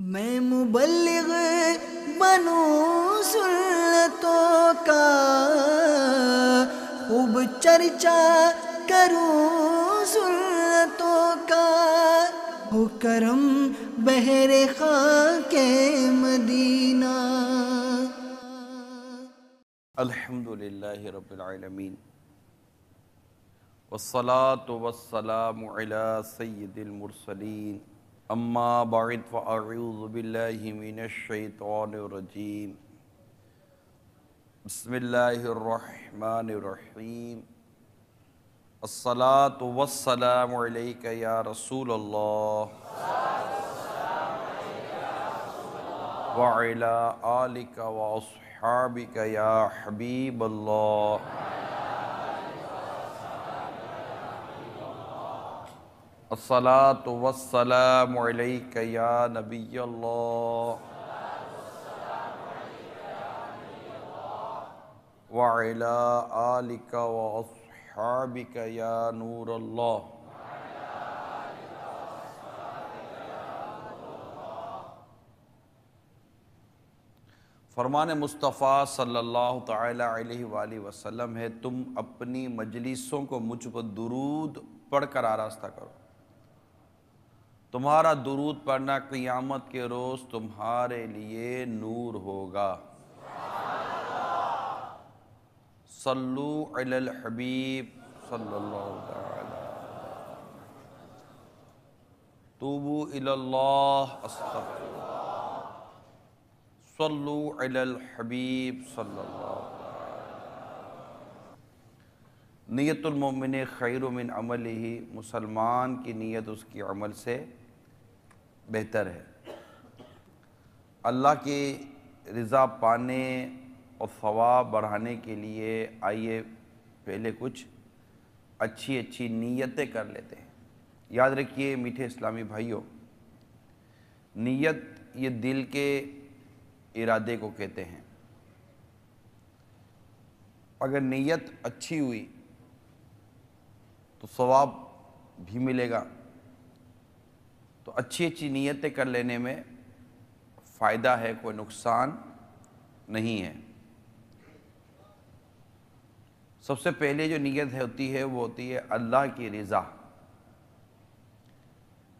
میں مبلغ بنوں سنتوں کا، خوب چرچا کروں سنتوں کا، ہو کرم بہر خاک مدینہ۔ الحمدللہ رب العالمین، والصلاة والسلام علی سید المرسلین، اما بعد فاعوذ باللہ من الشیطان الرجیم، بسم اللہ الرحمن الرحیم۔ الصلاة والسلام علیک یا رسول اللہ وعلی آلک واصحابک یا حبیب اللہ۔ الصلاة والسلام علیک یا نبی اللہ وعلی آلک واصحابک یا نور اللہ۔ فرمان مصطفیٰ صلی اللہ تعالی علیہ وآلہ وسلم ہے، تم اپنی مجلسوں کو مجھ پر درود پڑھ کر آراستہ کرو۔ تمہارا درود پڑھنا قیامت کے روز تمہارے لیے نور ہوگا۔ صلو علی الحبیب صلی اللہ تعالی، توبو الی اللہ استغفر اللہ، صلو علی الحبیب صلی اللہ تعالی۔ نیت المؤمن خیر من عملہ، مسلمان کی نیت اس کی عمل سے بہتر ہے۔ اللہ کی رضا پانے اور ثواب بڑھانے کے لیے آئیے پہلے کچھ اچھی نیتیں کر لیتے ہیں۔ یاد رکھیے میٹھے اسلامی بھائیوں، نیت یہ دل کے ارادے کو کہتے ہیں۔ اگر نیت اچھی ہوئی تو ثواب بھی ملے گا۔ تو اچھی نیتیں کر لینے میں فائدہ ہے، کوئی نقصان نہیں ہے۔ سب سے پہلے جو نیت ہوتی ہے وہ ہوتی ہے اللہ کی رضا،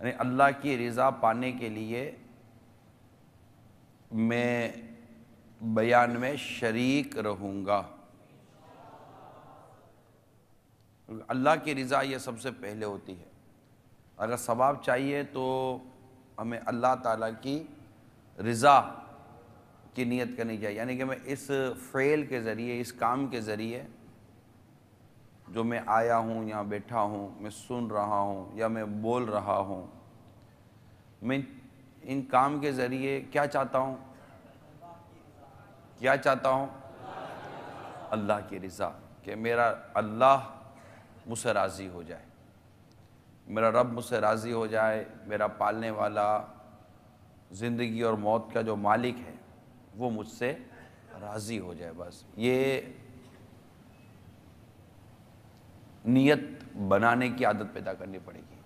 یعنی اللہ کی رضا پانے کے لیے میں بیان میں شریک رہوں گا۔ اللہ کی رضا یہ سب سے پہلے ہوتی ہے۔ اگر ثواب چاہیے تو ہمیں اللہ تعالیٰ کی رضا کی نیت کرنی چاہیے، یعنی کہ میں اس فعل کے ذریعے، اس کام کے ذریعے جو میں آیا ہوں، یہاں بیٹھا ہوں، میں سن رہا ہوں یا میں بول رہا ہوں، میں ان کام کے ذریعے کیا چاہتا ہوں؟ کیا چاہتا ہوں؟ اللہ کی رضا، کہ میرا اللہ مجھ سے راضی ہو جائے، میرا رب مجھ سے راضی ہو جائے، میرا پالنے والا، زندگی اور موت کا جو مالک ہے وہ مجھ سے راضی ہو جائے۔ بس یہ نیت بنانے کی عادت پیدا کرنی پڑے گی۔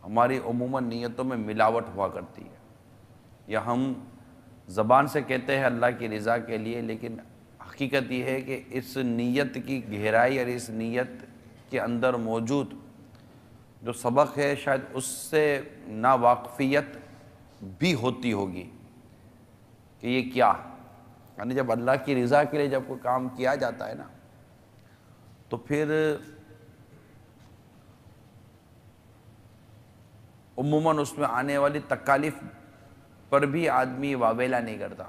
ہماری عموماً نیتوں میں ملاوٹ ہوا کرتی ہے، یا ہم زبان سے کہتے ہیں اللہ کی رضا کے لیے، لیکن حقیقت یہ ہے کہ اس نیت کی گہرائی اور اس نیت کے اندر موجود جو سبق ہے شاید اس سے ناواقفیت بھی ہوتی ہوگی کہ یہ کیا، یعنی جب اللہ کی رضا کے لیے جب کوئی کام کیا جاتا ہے نا، تو پھر عموماً اس میں آنے والی تکالیف پر بھی آدمی واویلا نہیں کرتا،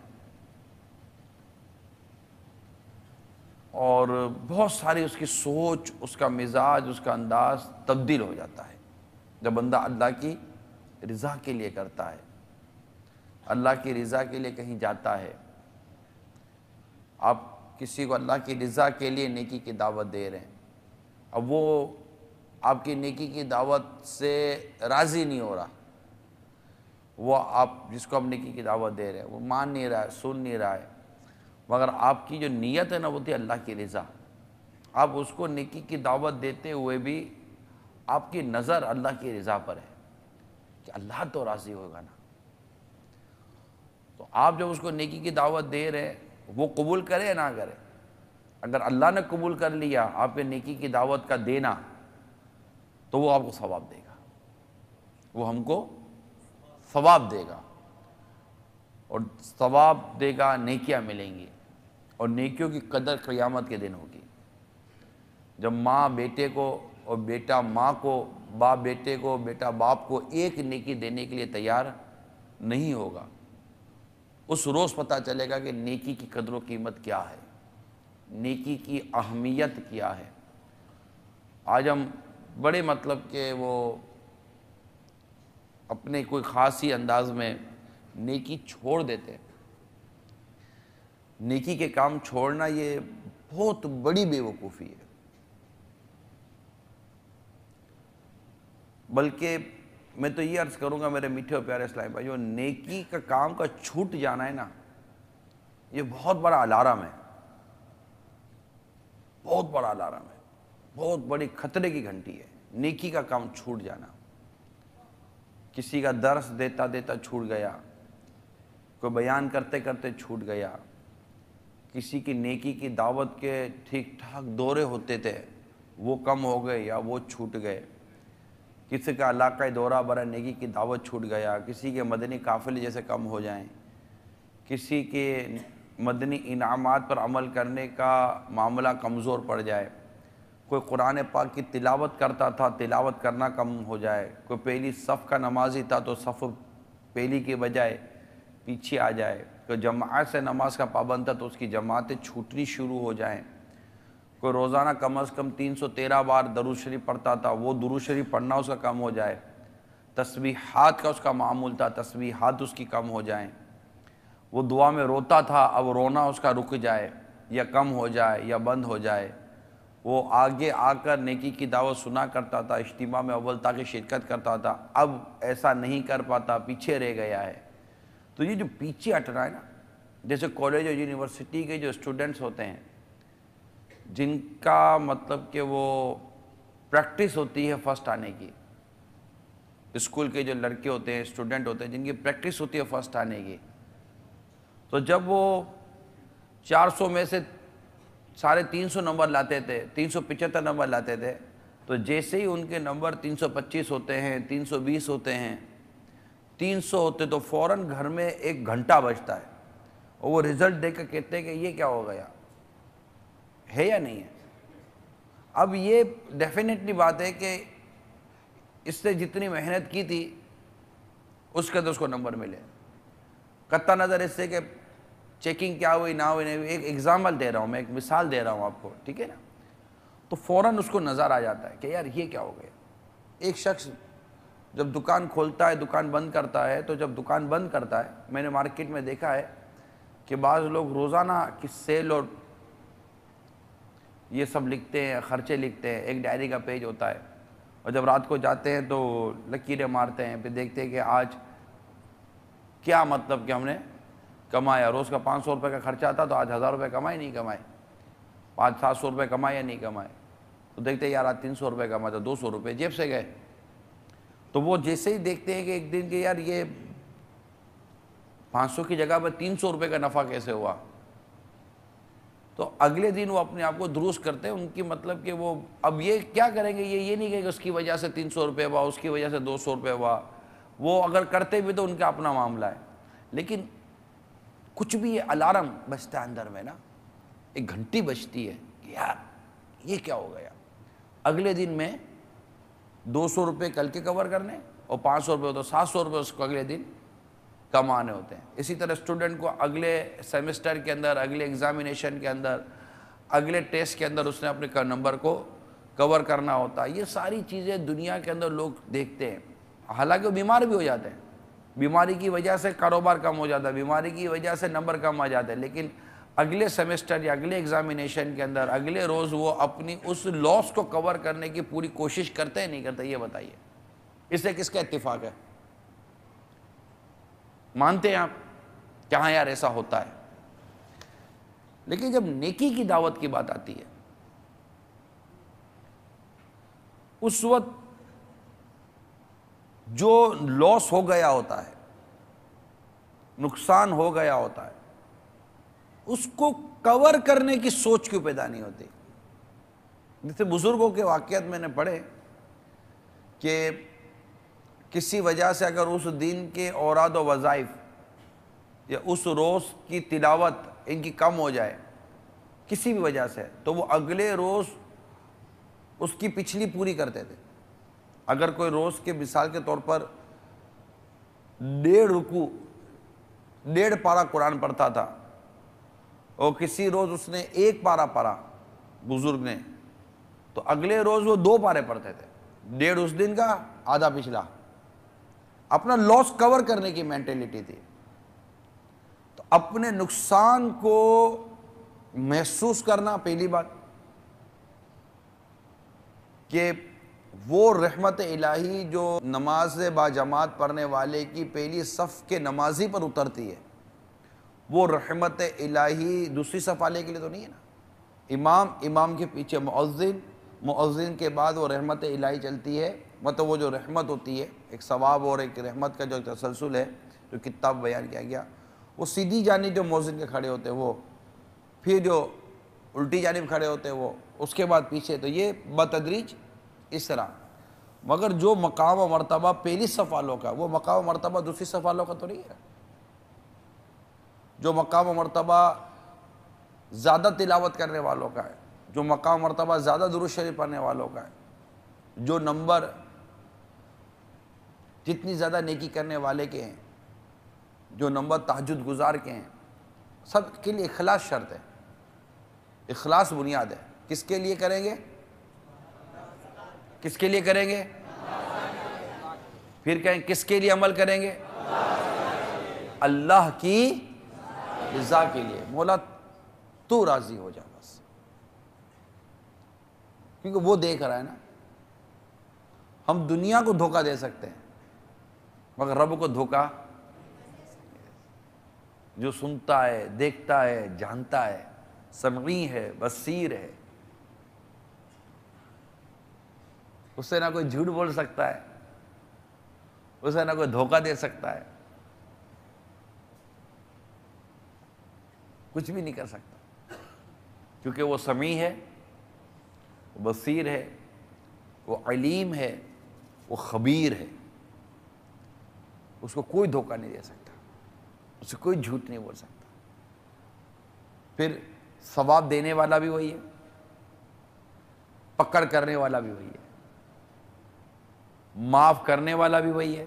اور بہت ساری اس کی سوچ، اس کا مزاج، اس کا انداز تبدیل ہو جاتا ہے جب بندہ اللہ کی رضا کے لیے کرتا ہے، اللہ کی رضا کے لیے کہیں جاتا ہے۔ آپ کسی کو اللہ کی رضا کے لیے نیکی کی دعوت دے رہے ہیں، اب وہ آپ کی نیکی کی دعوت سے راضی نہیں ہو رہا، وہ آپ جس کو آپ نیکی کی دعوت دے رہے ہیں وہ مان نہیں رہا ہے، سن نہیں رہا ہے، مگر آپ کی جو نیت ہے نا وہ تھی اللہ کی رضا، آپ اس کو نیکی کی دعوت دیتے ہوئے بھی آپ کی نظر اللہ کی رضا پر ہے، کہ اللہ تو راضی ہوگا نا. تو آپ جب اس کو نیکی کی دعوت دے رہے ہیں، وہ قبول کرے یا نہ کرے. اگر اللہ نے قبول کر لیا آپ کے نیکی کی دعوت کا دینا تو وہ آپ کو ثواب دے گا، وہ ہم کو ثواب دے گا، اور ثواب دے گا، نیکیاں ملیں گی، اور نیکیوں کی قدر قیامت کے دن ہوگی. جب ماں بیٹے کو اور بیٹا ماں کو، باپ بیٹے کو، بیٹا باپ کو ایک نیکی دینے کے لیے تیار نہیں ہوگا، اس روز پتہ چلے گا کہ نیکی کی قدر و قیمت کیا ہے، نیکی کی اہمیت کیا ہے. آج ہم بڑے مطلب کہ وہ اپنے کوئی خاصی انداز میں نیکی چھوڑ دیتے ہیں. نیکی کے کام چھوڑنا یہ بہت بڑی بے وقوفی ہے. بلکہ میں تو یہ عرض کروں گا میرے میٹھے اور پیارے اسلامی بھائیو، نیکی کا کام کا چھوٹ جانا ہے نا، یہ بہت بڑا الارم ہے، بہت بڑا الارم ہے، بہت بڑی خطرے کی گھنٹی ہے. نیکی کا کام چھوٹ جانا، کسی کا درس دیتا دیتا چھوٹ گیا، کوئی بیان کرتے کرتے چھوٹ گیا، کسی کی نیکی کی دعوت کے ٹھیک ٹھاک دورے ہوتے تھے وہ کم ہو گئے یا وہ چھوٹ گئے، کسی کا علاقائی دورہ برا نیکی کی دعوت چھوٹ گیا، کسی کے مدنی قافلے جیسے کم ہو جائیں، کسی کے مدنی انعامات پر عمل کرنے کا معاملہ کمزور پڑ جائے، کوئی قرآن پاک کی تلاوت کرتا تھا تلاوت کرنا کم ہو جائے، کوئی پہلی صف کا نمازی تھا تو صف پہلی کے بجائے پیچھے آ جائے، کوئی جماعت سے نماز کا پابند تھا تو اس کی جماعتیں چھوٹنی شروع ہو جائیں، کوئی روزانہ کم از کم 313 بار درود شریف پڑھتا تھا وہ درود شریف پڑھنا اس کا کم ہو جائے، تسبیحات کا اس کا معمول تھا تسبیحات اس کی کم ہو جائیں، وہ دعا میں روتا تھا اب رونا اس کا رک جائے یا کم ہو جائے یا بند ہو جائے، وہ آگے آ کر نیکی کی دعوت سنا کرتا تھا، اجتماع میں اول تاکہ شرکت کرتا تھا، اب ایسا نہیں کر پاتا، پیچھے رہ گیا ہے. تو یہ جو پیچھے ہٹ رہا ہے نا، جیسے کالج اور یونیورسٹی کے جو اسٹوڈنٹس ہوتے ہیں جن کا مطلب کہ وہ پریکٹس ہوتی ہے فرسٹ آنے کی، اسکول کے جو لڑکے ہوتے ہیں اسٹوڈنٹ ہوتے ہیں جن کی پریکٹس ہوتی ہے فرسٹ آنے کی، تو جب وہ 400 میں سے 350 نمبر لاتے تھے، 375 نمبر لاتے تھے، تو جیسے ہی ان کے نمبر 325 ہوتے ہیں، 320 ہوتے ہیں، 300 ہوتے تو فوراً گھر میں 1 گھنٹہ بجتا ہے اور وہ رزلٹ دیکھ کر کہتے ہیں کہ یہ کیا ہو گیا ہے یا نہیں ہے. اب یہ ڈیفینیٹلی بات ہے کہ اس سے جتنی محنت کی تھی اس کے تو اس کو نمبر ملے، قطع نظر اس سے کہ چیکنگ کیا ہوئی نہ ہوئی نہیں ہوئی. ایک ایگزامپل دے رہا ہوں میں، ایک مثال دے رہا ہوں آپ کو، ٹھیک ہے نا. تو فوراً اس کو نظر آ جاتا ہے کہ یار یہ کیا ہو گیا. ایک شخص جب دکان کھولتا ہے دکان بند کرتا ہے، تو جب دکان بند کرتا ہے میں نے مارکیٹ میں دیکھا ہے کہ بعض لوگ روزانہ کی سیل اور یہ سب لکھتے ہیں، خرچے لکھتے ہیں، ایک ڈائری کا پیج ہوتا ہے، اور جب رات کو جاتے ہیں تو لکیریں مارتے ہیں، پھر دیکھتے ہیں کہ آج کیا مطلب کہ ہم نے کمایا. روز کا 500 روپے کا خرچہ تھا تو آج 1000 روپے کمائے نہیں کمائے، 500-700 روپے کمائے یا نہیں کمائے. تو دیکھتے ہیں یار آج 300 روپے کمایا تو 200 روپے جیب سے گئے. تو وہ جیسے ہی دیکھتے ہیں کہ ایک دن کہ یار یہ 500 کی جگہ پر 300 روپے کا نفع کیسے ہوا، تو اگلے دن وہ اپنے آپ کو درست کرتے ہیں. ان کی مطلب کہ وہ اب یہ کیا کریں گے، یہ نہیں کہ اس کی وجہ سے 300 روپے ہوا، اس کی وجہ سے 200 روپے ہوا. وہ اگر کرتے بھی تو ان کا اپنا معاملہ ہے، لیکن کچھ بھی یہ الارم بجتا ہے اندر میں نا، ایک گھنٹی بجتی ہے کہ یار یہ کیا ہو گیا. اگلے دن میں 200 روپے کل کے کور کرنے اور 500 روپے تو 700 روپے اس کو اگلے دن کمانے ہوتے ہیں. اسی طرح اسٹوڈنٹ کو اگلے سیمسٹر کے اندر، اگلے ایگزامینیشن کے اندر، اگلے ٹیسٹ کے اندر اس نے اپنے نمبر کو کور کرنا ہوتا ہے. یہ ساری چیزیں دنیا کے اندر لوگ دیکھتے ہیں، حالانکہ وہ بیمار بھی ہو جاتے ہیں، بیماری کی وجہ سے کاروبار کم ہو جاتا ہے، بیماری کی وجہ سے نمبر کم آ جاتے ہیں، لیکن اگلے سیمسٹر یا اگلے ایگزامینیشن کے اندر اگلے روز وہ اپنی اس لاس کو کور کرنے کی پوری کوشش کرتے ہیں نہیں کرتے. یہ بتائیے اس سے کس کا اتفاق ہے؟ مانتے ہیں آپ کہ ہاں یار ایسا ہوتا ہے. لیکن جب نیکی کی دعوت کی بات آتی ہے اس وقت جو لاس ہو گیا ہوتا ہے، نقصان ہو گیا ہوتا ہے، اس کو کور کرنے کی سوچ کیوں پیدا نہیں ہوتی؟ جیسے بزرگوں کے واقعات میں نے پڑھے کہ کسی وجہ سے اگر اس دن کے اوراد و وظائف یا اس روز کی تلاوت ان کی کم ہو جائے کسی بھی وجہ سے، تو وہ اگلے روز اس کی پچھلی پوری کرتے تھے۔ اگر کوئی روز کے مثال کے طور پر 1.5 رکوع 1.5 پارہ قرآن پڑھتا تھا، اور کسی روز اس نے 1 پارہ پڑھا بزرگ نے، تو اگلے روز وہ 2 پارے پڑھتے تھے، 1.5 اس دن کا، آدھا پچھلا۔ اپنا لاس کور کرنے کی مینٹلٹی تھی۔ تو اپنے نقصان کو محسوس کرنا پہلی بات، کہ وہ رحمت الہی جو نماز با جماعت پڑھنے والے کی پہلی صف کے نمازی پر اترتی ہے، وہ رحمت الہی دوسری صف والے کے لیے تو نہیں ہے نا۔ امام کے پیچھے مؤذن کے بعد وہ رحمت الہی چلتی ہے، مطلب وہ جو رحمت ہوتی ہے، ایک ثواب اور ایک رحمت کا جو تسلسل ہے جو کتاب بیان کیا گیا، وہ سیدھی جانب جو مؤذن کے کھڑے ہوتے ہیں وہ، پھر جو الٹی جانب کھڑے ہوتے ہیں وہ، اس کے بعد پیچھے، تو یہ بتدریج اس طرح۔ مگر جو مقام و مرتبہ پہلی صف والوں کا، وہ مقام و مرتبہ دوسری صف والوں کا تو نہیں ہے۔ جو مقام و مرتبہ زیادہ تلاوت کرنے والوں کا ہے، جو مقام و مرتبہ زیادہ درود شریف پڑھنے والوں کا ہے، جو نمبر جتنی زیادہ نیکی کرنے والے کے ہیں، جو نمبر تہجد گزار کے ہیں، سب کے لیے اخلاص شرط ہے، اخلاص بنیاد ہے۔ کس کے لیے کریں گے؟ کس کے لیے کریں گے؟ پھر کہیں کس کے لیے عمل کریں گے؟ اللہ کی رضا کے لیے۔ مولا تو راضی ہو جا بس، کیونکہ وہ دیکھ رہا ہے نا۔ ہم دنیا کو دھوکہ دے سکتے ہیں مگر رب کو دھوکہ، جو سنتا ہے، دیکھتا ہے، جانتا ہے، سمعی ہے، بصیر ہے، اس سے نہ کوئی جھوٹ بول سکتا ہے، اس سے نہ کوئی دھوکہ دے سکتا ہے، کچھ بھی نہیں کر سکتا، کیونکہ وہ سمیع ہے، وہ بصیر ہے، وہ علیم ہے، وہ خبیر ہے۔ اس کو کوئی دھوکہ نہیں دے سکتا، اس سے کوئی جھوٹ نہیں بول سکتا۔ پھر ثواب دینے والا بھی وہی ہے، پکڑ کرنے والا بھی وہی ہے، معاف کرنے والا بھی وہی ہے،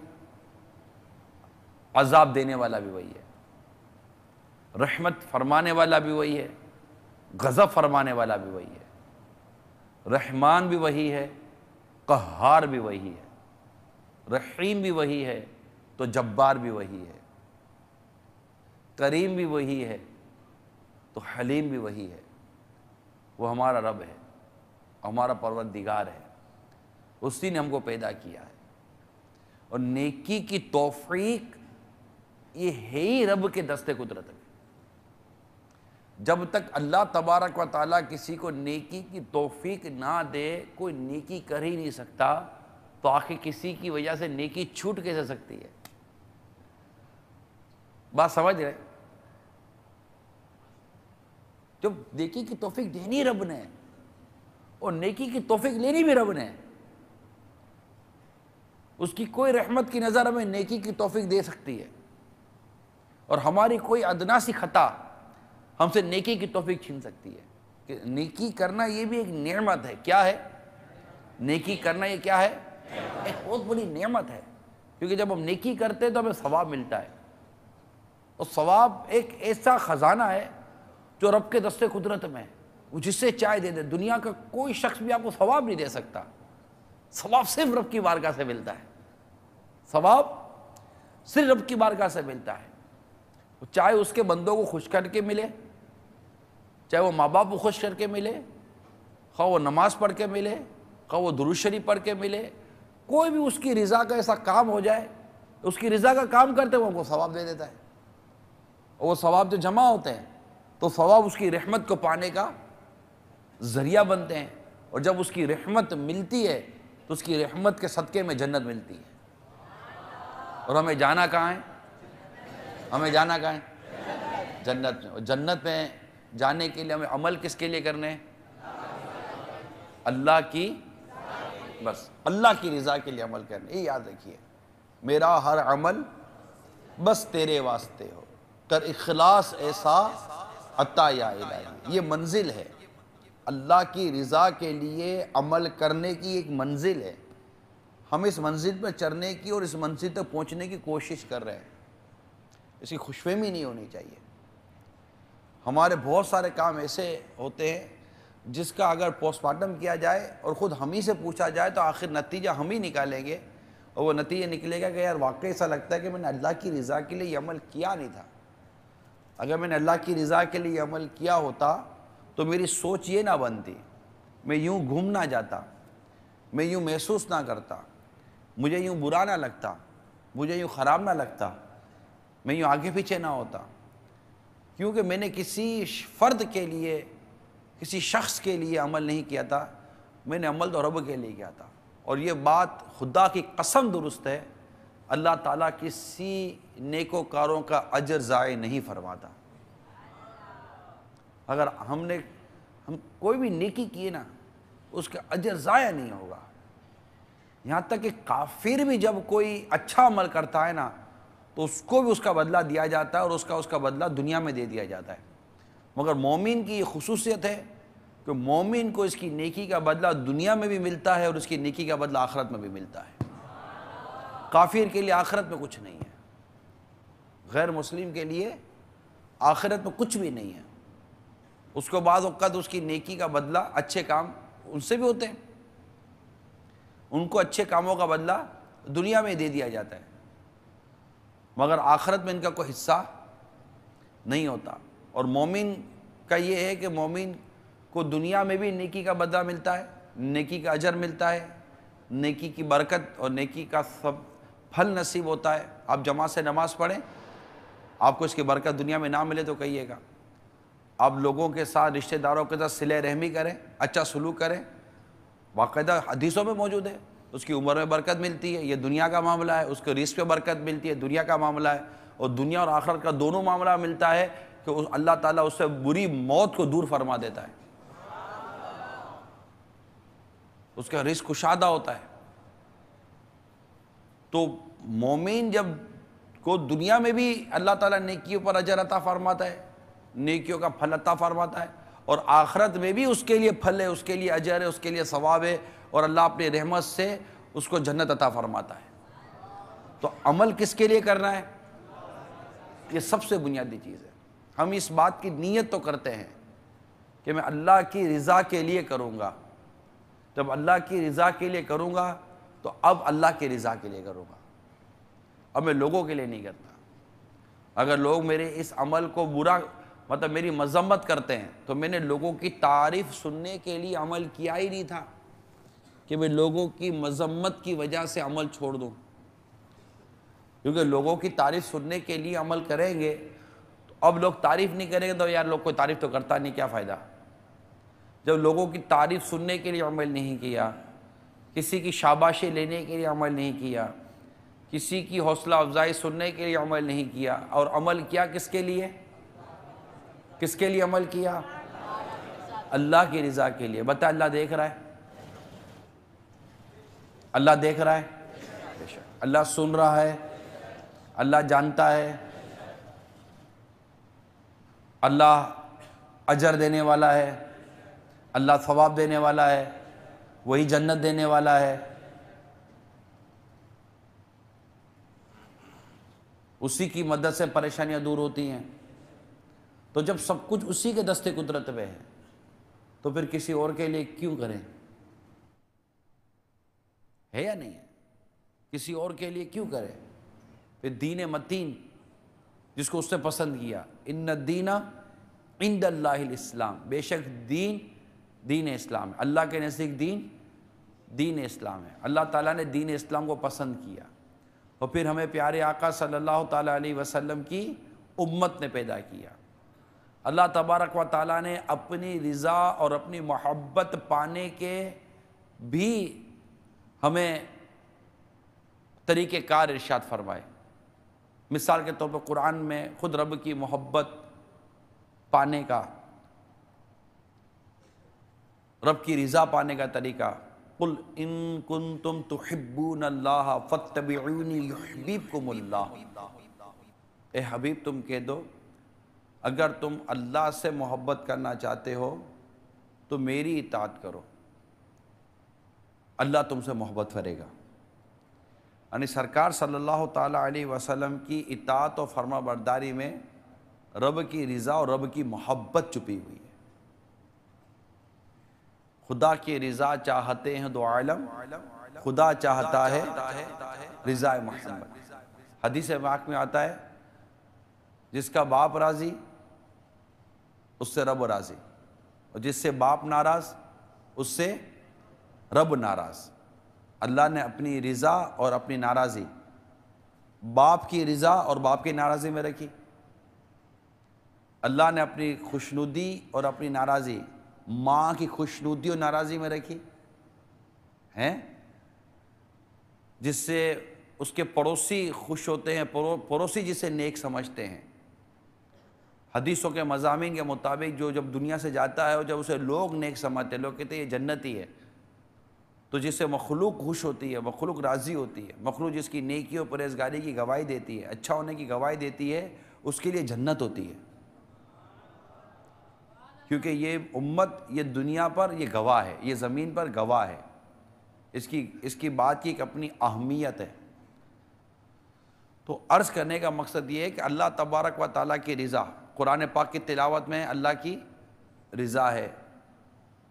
عذاب دینے والا بھی وہی ہے، رحمت فرمانے والا بھی وہی ہے، غضب فرمانے والا بھی وہی ہے، رحمان بھی وہی ہے، قہار بھی وہی ہے، رحیم بھی وہی ہے تو جبار بھی وہی ہے، کریم بھی وہی ہے تو حلیم بھی وہی ہے۔ وہ ہمارا رب ہے، ہمارا پروردگار ہے، اسی نے ہم کو پیدا کیا ہے۔ اور نیکی کی توفیق یہ ہے ہی رب کے دستے قدرت میں۔ جب تک اللہ تبارک و تعالیٰ کسی کو نیکی کی توفیق نہ دے، کوئی نیکی کر ہی نہیں سکتا، تو آخر کسی کی وجہ سے نیکی چھوٹ کیسے سکتی ہے؟ بات سمجھ رہے؟ جب نیکی کی توفیق دینی رب نے، اور نیکی کی توفیق لینی بھی رب نے، اس کی کوئی رحمت کی نظر ہمیں نیکی کی توفیق دے سکتی ہے، اور ہماری کوئی ادنا سی خطا ہم سے نیکی کی توفیق چھین سکتی ہے۔ کہ نیکی کرنا یہ بھی ایک نعمت ہے۔ کیا ہے نیکی کرنا؟ یہ کیا ہے؟ ایک بہت بڑی نعمت ہے، کیونکہ جب ہم نیکی کرتے ہیں تو ہمیں ثواب ملتا ہے، اور ثواب ایک ایسا خزانہ ہے جو رب کے دستے قدرت میں ہے، وہ جس سے چاہے دے دے۔ دنیا کا کوئی شخص بھی آپ کو ثواب نہیں دے سکتا، ثواب صرف رب کی بارگاہ سے ملتا ہے، ثواب صرف رب کی بارگاہ سے ملتا ہے۔ چاہے اس کے بندوں کو خوش کر کے ملے، چاہے وہ ماں باپ کو خوش کر کے ملے، خواہ وہ نماز پڑھ کے ملے، خواہ وہ درود شریف پڑھ کے ملے، کوئی بھی اس کی رضا کا ایسا کام ہو جائے، اس کی رضا کا کام کرتے وہ ہم کو ثواب دے دیتا ہے۔ اور وہ ثواب جو جمع ہوتے ہیں تو ثواب اس کی رحمت کو پانے کا ذریعہ بنتے ہیں، اور جب اس کی رحمت ملتی ہے تو اس کی رحمت کے صدقے میں جنت ملتی ہے۔ اور ہمیں جانا کہاں ہے؟ ہمیں جانا کہاں ہے؟ جنت میں. اور جنت میں جانے کے لیے ہمیں عمل کس کے لیے کرنے ہیں؟ اللہ کی، بس اللہ کی رضا کے لیے عمل کرنے. یہ یاد رکھیے، میرا ہر عمل بس تیرے واسطے ہو، کر اخلاص ایسا عطا یا الہی. یہ منزل ہے، اللہ کی رضا کے لیے عمل کرنے کی ایک منزل ہے. ہم اس منزل پہ چڑھنے کی اور اس منزل تک پہنچنے کی کوشش کر رہے ہیں. اس کی خوش فہمی نہیں ہونی چاہیے. ہمارے بہت سارے کام ایسے ہوتے ہیں جس کا اگر پوسٹ مارٹم کیا جائے اور خود ہم ہی سے پوچھا جائے تو آخر نتیجہ ہم ہی نکالیں گے، اور وہ نتیجہ نکلے گا کہ یار واقعی ایسا لگتا ہے کہ میں نے اللہ کی رضا کے لیے یہ عمل کیا نہیں تھا. اگر میں نے اللہ کی رضا کے لیے یہ عمل کیا ہوتا تو میری سوچ یہ نہ بنتی، میں یوں گھوم نہ جاتا، میں یوں محسوس نہ کرتا، مجھے یوں برا نہ لگتا، مجھے یوں خراب نہ لگتا، میں یوں آگے پیچھے نہ ہوتا. کیونکہ میں نے کسی فرد کے لیے، کسی شخص کے لیے عمل نہیں کیا تھا، میں نے عمل تو رب کے لیے کیا تھا. اور یہ بات خدا کی قسم درست ہے، اللہ تعالیٰ کسی نیکوکاروں کا اجر ضائع نہیں فرماتا. اگر ہم کوئی بھی نیکی کیے نا، اس کا اجر ضائع نہیں ہوگا. یہاں تک کہ کافر بھی جب کوئی اچھا عمل کرتا ہے نا تو اس کو بھی اس کا بدلہ دیا جاتا ہے، اور اس کا بدلہ دنیا میں دے دیا جاتا ہے. مگر مومن کی یہ خصوصیت ہے کہ مومن کو اس کی نیکی کا بدلہ دنیا میں بھی ملتا ہے اور اس کی نیکی کا بدلہ آخرت میں بھی ملتا ہے. کافر کے لیے آخرت میں کچھ نہیں ہے، غیر مسلم کے لیے آخرت میں کچھ بھی نہیں ہے. اس کو بعض اوقات اس کی نیکی کا بدلہ اچھے کام ان سے بھی ہوتے ہیں، ان کو اچھے کاموں کا بدلہ دنیا میں دے دیا جاتا ہے، مگر آخرت میں ان کا کوئی حصہ نہیں ہوتا. اور مومن کا یہ ہے کہ مومن کو دنیا میں بھی نیکی کا بدلہ ملتا ہے، نیکی کا اجر ملتا ہے، نیکی کی برکت اور نیکی کا سب پھل نصیب ہوتا ہے. آپ جماعت سے نماز پڑھیں، آپ کو اس کی برکت دنیا میں نہ ملے تو کہیے گا. آپ لوگوں کے ساتھ، رشتہ داروں کے ساتھ صلہ رحمی کریں، اچھا سلوک کریں، باقاعدہ حدیثوں میں موجود ہے. اس کی عمر میں برکت ملتی ہے، یہ دنیا کا معاملہ ہے. اس کے رزق پہ برکت ملتی ہے، دنیا کا معاملہ ہے. اور دنیا اور آخرت کا دونوں معاملہ ملتا ہے کہ اللہ تعالیٰ اس سے بری موت کو دور فرما دیتا ہے، اس کا رزق کشادہ ہوتا ہے. تو مومن جب کو دنیا میں بھی اللہ تعالیٰ نیکیوں پر اجر عطا فرماتا ہے، نیکیوں کا پھل عطا فرماتا ہے، اور آخرت میں بھی اس کے لیے پھل ہے، اس کے لیے اجر ہے، اس کے لیے ثواب ہے، اور اللہ اپنی رحمت سے اس کو جنت عطا فرماتا ہے. تو عمل کس کے لیے کرنا ہے؟ یہ سب سے بنیادی چیز ہے. ہم اس بات کی نیت تو کرتے ہیں کہ میں اللہ کی رضا کے لیے کروں گا. جب اللہ کی رضا کے لیے کروں گا تو اب اللہ کی رضا کے لیے کروں گا، اب میں لوگوں کے لیے نہیں کرتا. اگر لوگ میرے اس عمل کو برا، مطلب میری مذمت کرتے ہیں، تو میں نے لوگوں کی تعریف سننے کے لیے عمل کیا ہی نہیں تھا کہ میں لوگوں کی مذمت کی وجہ سے عمل چھوڑ دوں. کیونکہ لوگوں کی تعریف سننے کے لیے عمل کریں گے تو اب لوگ تعریف نہیں کریں گے تو یار لوگ کوئی تعریف تو کرتا نہیں، کیا فائدہ. جب لوگوں کی تعریف سننے کے لیے عمل نہیں کیا، کسی کی شاباشی لینے کے لیے عمل نہیں کیا، کسی کی حوصلہ افزائی سننے کے لیے عمل نہیں کیا، اور عمل کیا کس کے لیے؟ کس کے لیے عمل کیا؟ اللہ کی رضا کے لیے. بتا اللہ دیکھ رہا ہے، اللہ دیکھ رہا ہے، اللہ سن رہا ہے، اللہ جانتا ہے، اللہ اجر دینے والا ہے، اللہ ثواب دینے والا ہے، وہی جنت دینے والا ہے. اسی کی مدد سے پریشانیاں دور ہوتی ہیں. تو جب سب کچھ اسی کے دستے قدرت میں ہے تو پھر کسی اور کے لیے کیوں کریں؟ ہے یا نہیں ہے؟ کسی اور کے لیے کیوں کریں؟ پھر دین متین جس کو اس نے پسند کیا، ان الدین عند اللہ الاسلام، بے شک دین اسلام ہے. اللہ کے نزدیک دین اسلام ہے. اللہ تعالیٰ نے دین اسلام کو پسند کیا، اور پھر ہمیں پیارے آقا صلی اللہ تعالیٰ علیہ وسلم کی امت نے پیدا کیا. اللہ تبارک و تعالیٰ نے اپنی رضا اور اپنی محبت پانے کے بھی ہمیں طریقہ کار ارشاد فرمائے. مثال کے طور پر قرآن میں خود رب کی محبت پانے کا، رب کی رضا پانے کا طریقہ، قل ان کنتم تحبون اللہ فاتبعونی یحببکم اللہ، اے حبیب تم کہہ دو اگر تم اللہ سے محبت کرنا چاہتے ہو تو میری اطاعت کرو، اللہ تم سے محبت کرے گا۔ یعنی سرکار صلی اللہ تعالیٰ علیہ وسلم کی اطاعت و فرما برداری میں رب کی رضا اور رب کی محبت چھپی ہوئی ہے۔ خدا کی رضا چاہتے ہیں دو عالم، خدا چاہتا ہے رضا محمد۔ حدیث پاک میں آتا ہے جس کا باپ راضی اس سے رب راضی، اور جس سے باپ ناراض اس سے رب ناراض۔ اللہ نے اپنی رضا اور اپنی ناراضی باپ کی رضا اور باپ کی ناراضی میں رکھی، اللہ نے اپنی خوشنودی اور اپنی ناراضی ماں کی خوشنودی اور ناراضی میں رکھی ہیں، جس سے اس کے پڑوسی خوش ہوتے ہیں، پڑوسی جسے نیک سمجھتے ہیں۔ حدیثوں کے مضامین کے مطابق جو جب دنیا سے جاتا ہے اور جب اسے لوگ نیک سمجھتے ہیں، لوگ کہتے ہیں یہ جنتی ہے، تو جس سے مخلوق خوش ہوتی ہے، مخلوق راضی ہوتی ہے، مخلوق جس کی نیکی اور پرہیزگاری کی گواہی دیتی ہے، اچھا ہونے کی گواہی دیتی ہے، اس کے لیے جنت ہوتی ہے، کیونکہ یہ امت یہ دنیا پر یہ گواہ ہے، یہ زمین پر گواہ ہے، اس کی بات کی ایک اپنی اہمیت ہے۔ تو عرض کرنے کا مقصد یہ ہے کہ اللہ تبارک و تعالیٰ کی رضا، قرآن پاک کی تلاوت میں اللہ کی رضا ہے،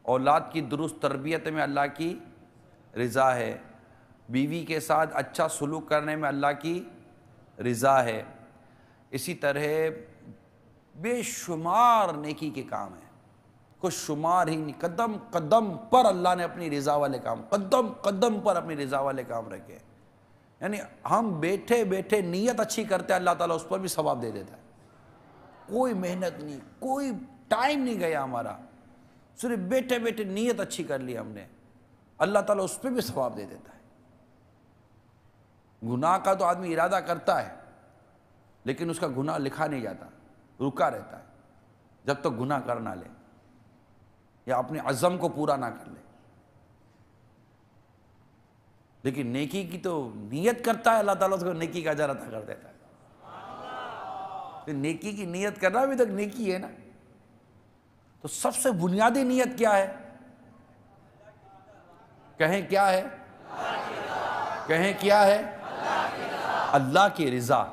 اولاد کی درست تربیت میں اللہ کی رضا ہے، بیوی کے ساتھ اچھا سلوک کرنے میں اللہ کی رضا ہے، اسی طرح بے شمار نیکی کے کام ہیں، کچھ شمار ہی نہیں، قدم قدم پر اللہ نے اپنی رضا والے کام، قدم قدم پر اپنی رضا والے کام رکھے۔ یعنی ہم بیٹھے بیٹھے نیت اچھی کرتے ہیں، اللہ تعالیٰ اس پر بھی ثواب دے دیتا ہے، کوئی محنت نہیں، کوئی ٹائم نہیں گیا ہمارا، صرف بیٹھے بیٹھے نیت اچھی کر لی ہم نے، اللہ تعالیٰ اس پہ بھی ثواب دے دیتا ہے۔ گناہ کا تو آدمی ارادہ کرتا ہے لیکن اس کا گناہ لکھا نہیں جاتا، رکا رہتا ہے جب تک گناہ کر نہ لے یا اپنے عزم کو پورا نہ کر لے۔ لیکن نیکی کی تو نیت کرتا ہے، اللہ تعالیٰ اس کو نیکی کا اجر عطا کر دیتا ہے۔ نیکی کی نیت کرنا بھی تو نیکی ہے نا۔ تو سب سے بنیادی نیت کیا ہے؟ کہیں کیا ہے؟ کہیں کیا ہے؟ اللہ کی رضا،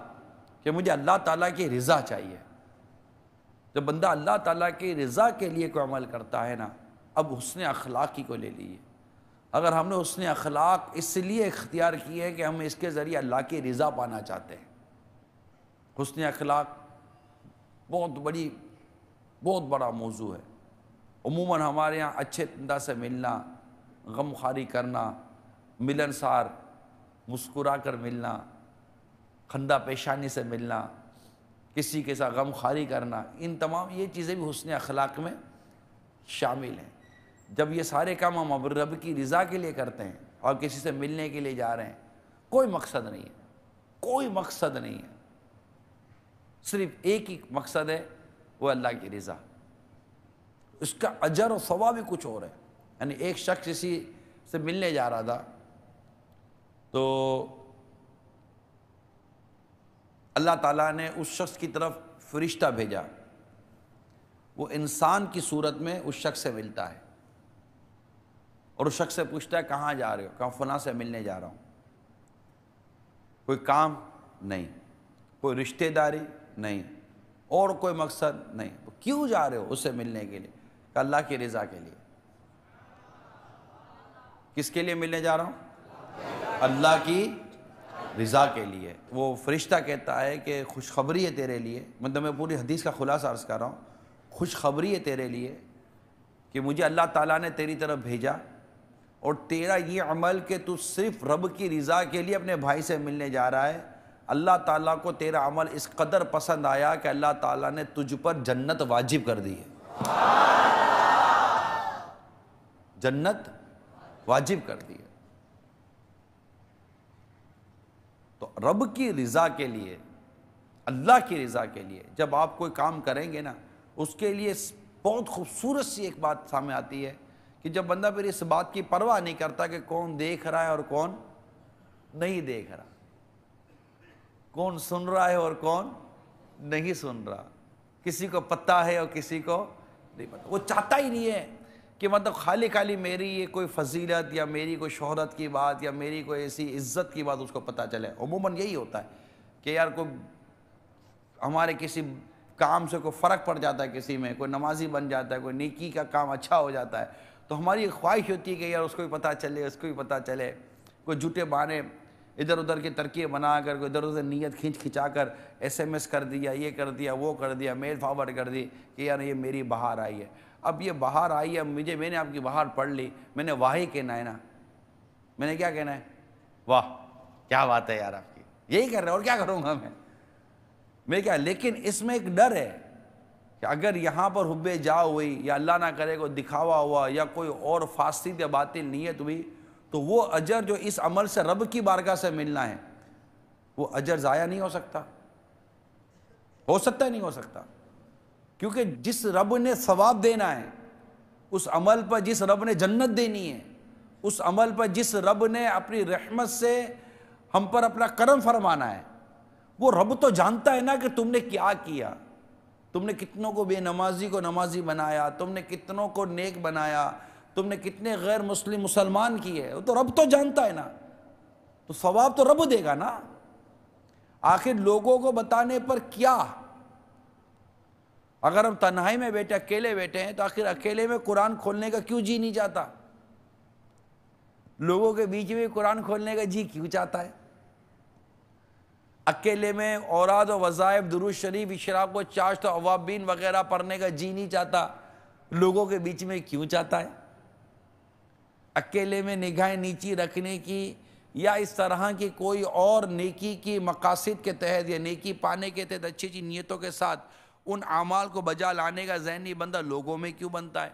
کہ مجھے اللہ تعالیٰ کی رضا چاہیے۔ جب بندہ اللہ تعالیٰ کی رضا کے لیے کوئی عمل کرتا ہے نا، اب حسن اخلاقی کو لے لیجیے۔ اگر ہم نے حسن اخلاق اس لیے اختیار کی ہے کہ ہم اس کے ذریعے اللہ کی رضا پانا چاہتے ہیں، حسن اخلاق بہت بڑا موضوع ہے۔ عموماً ہمارے یہاں اچھے انداز سے ملنا، غم خواری کرنا، ملنسار مسکرا کر ملنا، خندہ پیشانی سے ملنا، کسی کے ساتھ غم خواری کرنا، ان تمام یہ چیزیں بھی حسن اخلاق میں شامل ہیں۔ جب یہ سارے کام ہم رب کی رضا کے لیے کرتے ہیں اور کسی سے ملنے کے لیے جا رہے ہیں، کوئی مقصد نہیں ہے، کوئی مقصد نہیں ہے، صرف ایک ہی مقصد ہے، وہ اللہ کی رضا۔ اس کا اجر و ثواب بھی کچھ اور ہے۔ یعنی ایک شخص کسی سے ملنے جا رہا تھا تو اللہ تعالیٰ نے اس شخص کی طرف فرشتہ بھیجا، وہ انسان کی صورت میں اس شخص سے ملتا ہے اور اس شخص سے پوچھتا ہے کہاں جا رہے ہو؟ کہاں فلاں سے ملنے جا رہا ہوں۔ کوئی کام نہیں، کوئی رشتہ داری نہیں، اور کوئی مقصد نہیں۔ کیوں جا رہے ہو؟ اس سے ملنے کے لیے۔ کہ اللہ کی رضا کے لیے۔ کس کے لیے ملنے جا رہا ہوں؟ اللہ کی رضا کے لیے۔ وہ فرشتہ کہتا ہے کہ خوشخبری ہے تیرے لیے، مطلب میں پوری حدیث کا خلاصہ عرض کر رہا ہوں، خوشخبری ہے تیرے لیے کہ مجھے اللہ تعالیٰ نے تیری طرف بھیجا، اور تیرا یہ عمل کہ تو صرف رب کی رضا کے لیے اپنے بھائی سے ملنے جا رہا ہے، اللہ تعالیٰ کو تیرا عمل اس قدر پسند آیا کہ اللہ تعالیٰ نے تجھ پر جنت واجب کر دی ہے۔ جنت واجب کر دی ہے۔ تو رب کی رضا کے لیے اللہ کی رضا کے لیے جب آپ کوئی کام کریں گے نا، اس کے لیے بہت خوبصورت سی ایک بات سامنے آتی ہے کہ جب بندہ پھر اس بات کی پرواہ نہیں کرتا کہ کون دیکھ رہا ہے اور کون نہیں دیکھ رہا، کون سن رہا ہے اور کون نہیں سن رہا، کسی کو پتہ ہے اور کسی کو نہیں پتہ، وہ چاہتا ہی نہیں ہے کہ مطلب خالی میری یہ کوئی فضیلت یا میری کوئی شہرت کی بات یا میری کوئی ایسی عزت کی بات اس کو پتہ چلے۔ عموماً یہی ہوتا ہے کہ یار کوئی ہمارے کسی کام سے کوئی فرق پڑ جاتا ہے، کسی میں کوئی نمازی بن جاتا ہے، کوئی نیکی کا کام اچھا ہو جاتا ہے، تو ہماری خواہش ہوتی ہے کہ یار اس کو بھی پتہ چلے، اس کو بھی پتہ چلے۔ کوئی جھوٹے بہانے ادھر ادھر کی ترکیب بنا کر، کوئی ادھر ادھر نیت کھینچا کر SMS کر دیا، یہ کر دیا، وہ کر دیا، میل فارورڈ کر دی کہ یار یہ میری بہار آئی ہے۔ اب یہ بہار آئی ہے، میں نے آپ کی بہار پڑھ لی، میں نے واہ ہی کہنا ہے نا، میں نے کیا کہنا ہے؟ واہ کیا بات ہے یار آپ کی، یہی کر رہے اور کیا کروں گا میں کیا؟ لیکن اس میں ایک ڈر ہے کہ اگر یہاں پر حب جا ہوئی یا اللہ نہ کرے کوئی دکھاوا ہوا یا کوئی اور فاسد یا باطل نیت ہوئی، تو وہ اجر جو اس عمل سے رب کی بارگاہ سے ملنا ہے وہ اجر ضائع نہیں ہو سکتا، ہو سکتا ہے نہیں ہو سکتا، کیونکہ جس رب نے ثواب دینا ہے، اس عمل پر جس رب نے جنت دینی ہے، اس عمل پر جس رب نے اپنی رحمت سے ہم پر اپنا کرم فرمانا ہے، وہ رب تو جانتا ہے نا کہ تم نے کیا کیا، تم نے کتنوں کو بے نمازی کو نمازی بنایا، تم نے کتنوں کو نیک بنایا، تم نے کتنے غیر مسلم مسلمان کیے، وہ تو رب تو جانتا ہے نا، تو ثواب تو رب دے گا نا۔ آخر لوگوں کو بتانے پر کیا؟ اگر ہم تنہائی میں بیٹھے اکیلے بیٹھے ہیں تو آخر اکیلے میں قرآن کھولنے کا کیوں جی نہیں چاہتا؟ لوگوں کے بیچ میں قرآن کھولنے کا جی کیوں چاہتا ہے؟ اکیلے میں اوراد و وظائف، درود شریف، اشراق و چاشت و اوابین وغیرہ پڑھنے کا جی نہیں چاہتا، لوگوں کے بیچ میں کیوں چاہتا ہے؟ اکیلے میں نگاہیں نیچی رکھنے کی یا اس طرح کی کوئی اور نیکی کی مقاصد کے تحت یا نیکی پانے کے تحت اچھی اچھی نیتوں کے ساتھ ان اعمال کو بجا لانے کا ذہنی بندہ لوگوں میں کیوں بنتا ہے؟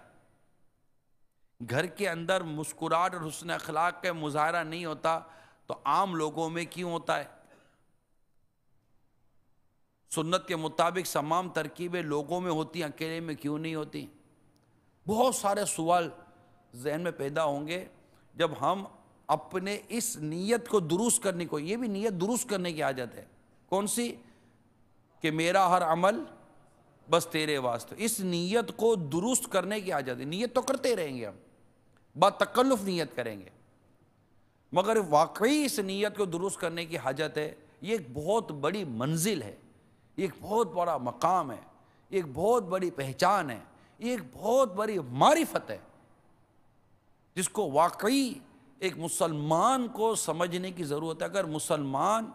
گھر کے اندر مسکراہٹ اور حسن اخلاق کا مظاہرہ نہیں ہوتا تو عام لوگوں میں کیوں ہوتا ہے؟ سنت کے مطابق تمام ترکیبیں لوگوں میں ہوتی ہیں، اکیلے میں کیوں نہیں ہوتی؟ بہت سارے سوال ذہن میں پیدا ہوں گے جب ہم اپنے اس نیت کو درست کرنے کو، یہ بھی نیت درست کرنے کی حاجت ہے، کون سی؟ کہ میرا ہر عمل بس تیرے واسطے، اس نیت کو درست کرنے کی حاجت ہے۔ نیت تو کرتے رہیں گے ہم، با تکلف نیت کریں گے، مگر واقعی اس نیت کو درست کرنے کی حاجت ہے۔ یہ ایک بہت بڑی منزل ہے، یہ ایک بہت بڑا مقام ہے، یہ ایک بہت بڑی پہچان ہے، یہ ایک بہت بڑی معرفت ہے جس کو واقعی ایک مسلمان کو سمجھنے کی ضرورت ہے۔ اگر مسلمان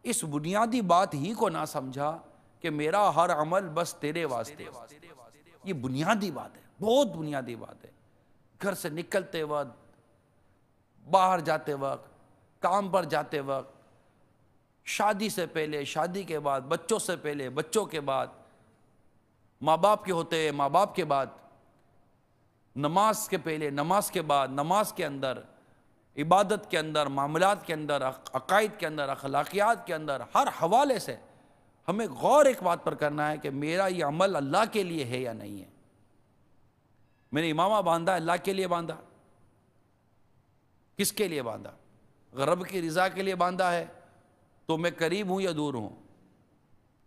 اس بنیادی بات ہی کو نہ سمجھا کہ میرا ہر عمل بس تیرے واسطے، یہ بنیادی بات ہے، بہت بنیادی بات ہے۔ گھر سے نکلتے وقت، باہر جاتے وقت، کام پر جاتے وقت، شادی سے پہلے، شادی کے بعد، بچوں سے پہلے، بچوں کے بعد، ماں باپ کے ہوتے، ماں باپ کے بعد، نماز کے پہلے، نماز کے بعد، نماز کے اندر، عبادت کے اندر، معاملات کے اندر، عقائد کے اندر، اخلاقیات کے اندر، ہر حوالے سے ہمیں غور ایک بات پر کرنا ہے کہ میرا یہ عمل اللہ کے لیے ہے یا نہیں ہے۔ میں نے امامہ باندھا، اللہ کے لیے باندھا؟ کس کے لیے باندھا؟ اگر رب کی رضا کے لیے باندھا ہے تو میں قریب ہوں یا دور ہوں؟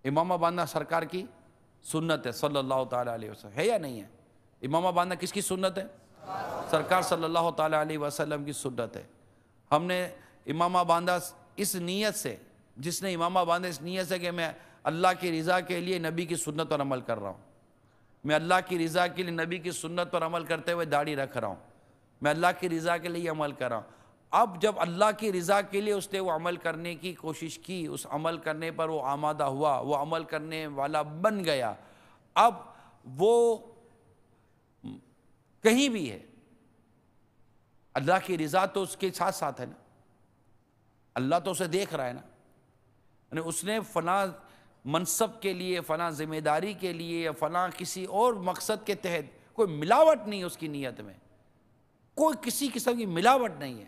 امامہ باندھنا سرکار کی سنت ہے صلی اللہ تعالیٰ علیہ وسلم، ہے یا نہیں ہے؟ امامہ باندھنا کس کی سنت ہے؟ سرکار صلی اللہ تعالیٰ علیہ وسلم کی سنت ہے۔ ہم نے امامہ باندھا اس نیت سے، جس نے امامہ باندھا اس نیت سے کہ میں اللہ کی رضا کے لیے نبی کی سنت پر عمل کر رہا ہوں، میں اللہ کی رضا کے لیے نبی کی سنت پر عمل کرتے ہوئے داڑھی رکھ رہا ہوں، میں اللہ کی رضا کے لیے عمل کر رہا ہوں۔ اب جب اللہ کی رضا کے لیے اس نے وہ عمل کرنے کی کوشش کی، اس عمل کرنے پر وہ آمادہ ہوا، وہ عمل کرنے والا بن گیا، اب وہ کہیں بھی ہے، اللہ کی رضا تو اس کے ساتھ ساتھ ہے نا، اللہ تو اسے دیکھ رہا ہے نا، یعنی اس نے فلاں منصب کے لیے، فلاں ذمہ داری کے لیے یا فلاں کسی اور مقصد کے تحت کوئی ملاوٹ نہیں ہے اس کی نیت میں، کوئی کسی قسم کی ملاوٹ نہیں ہے،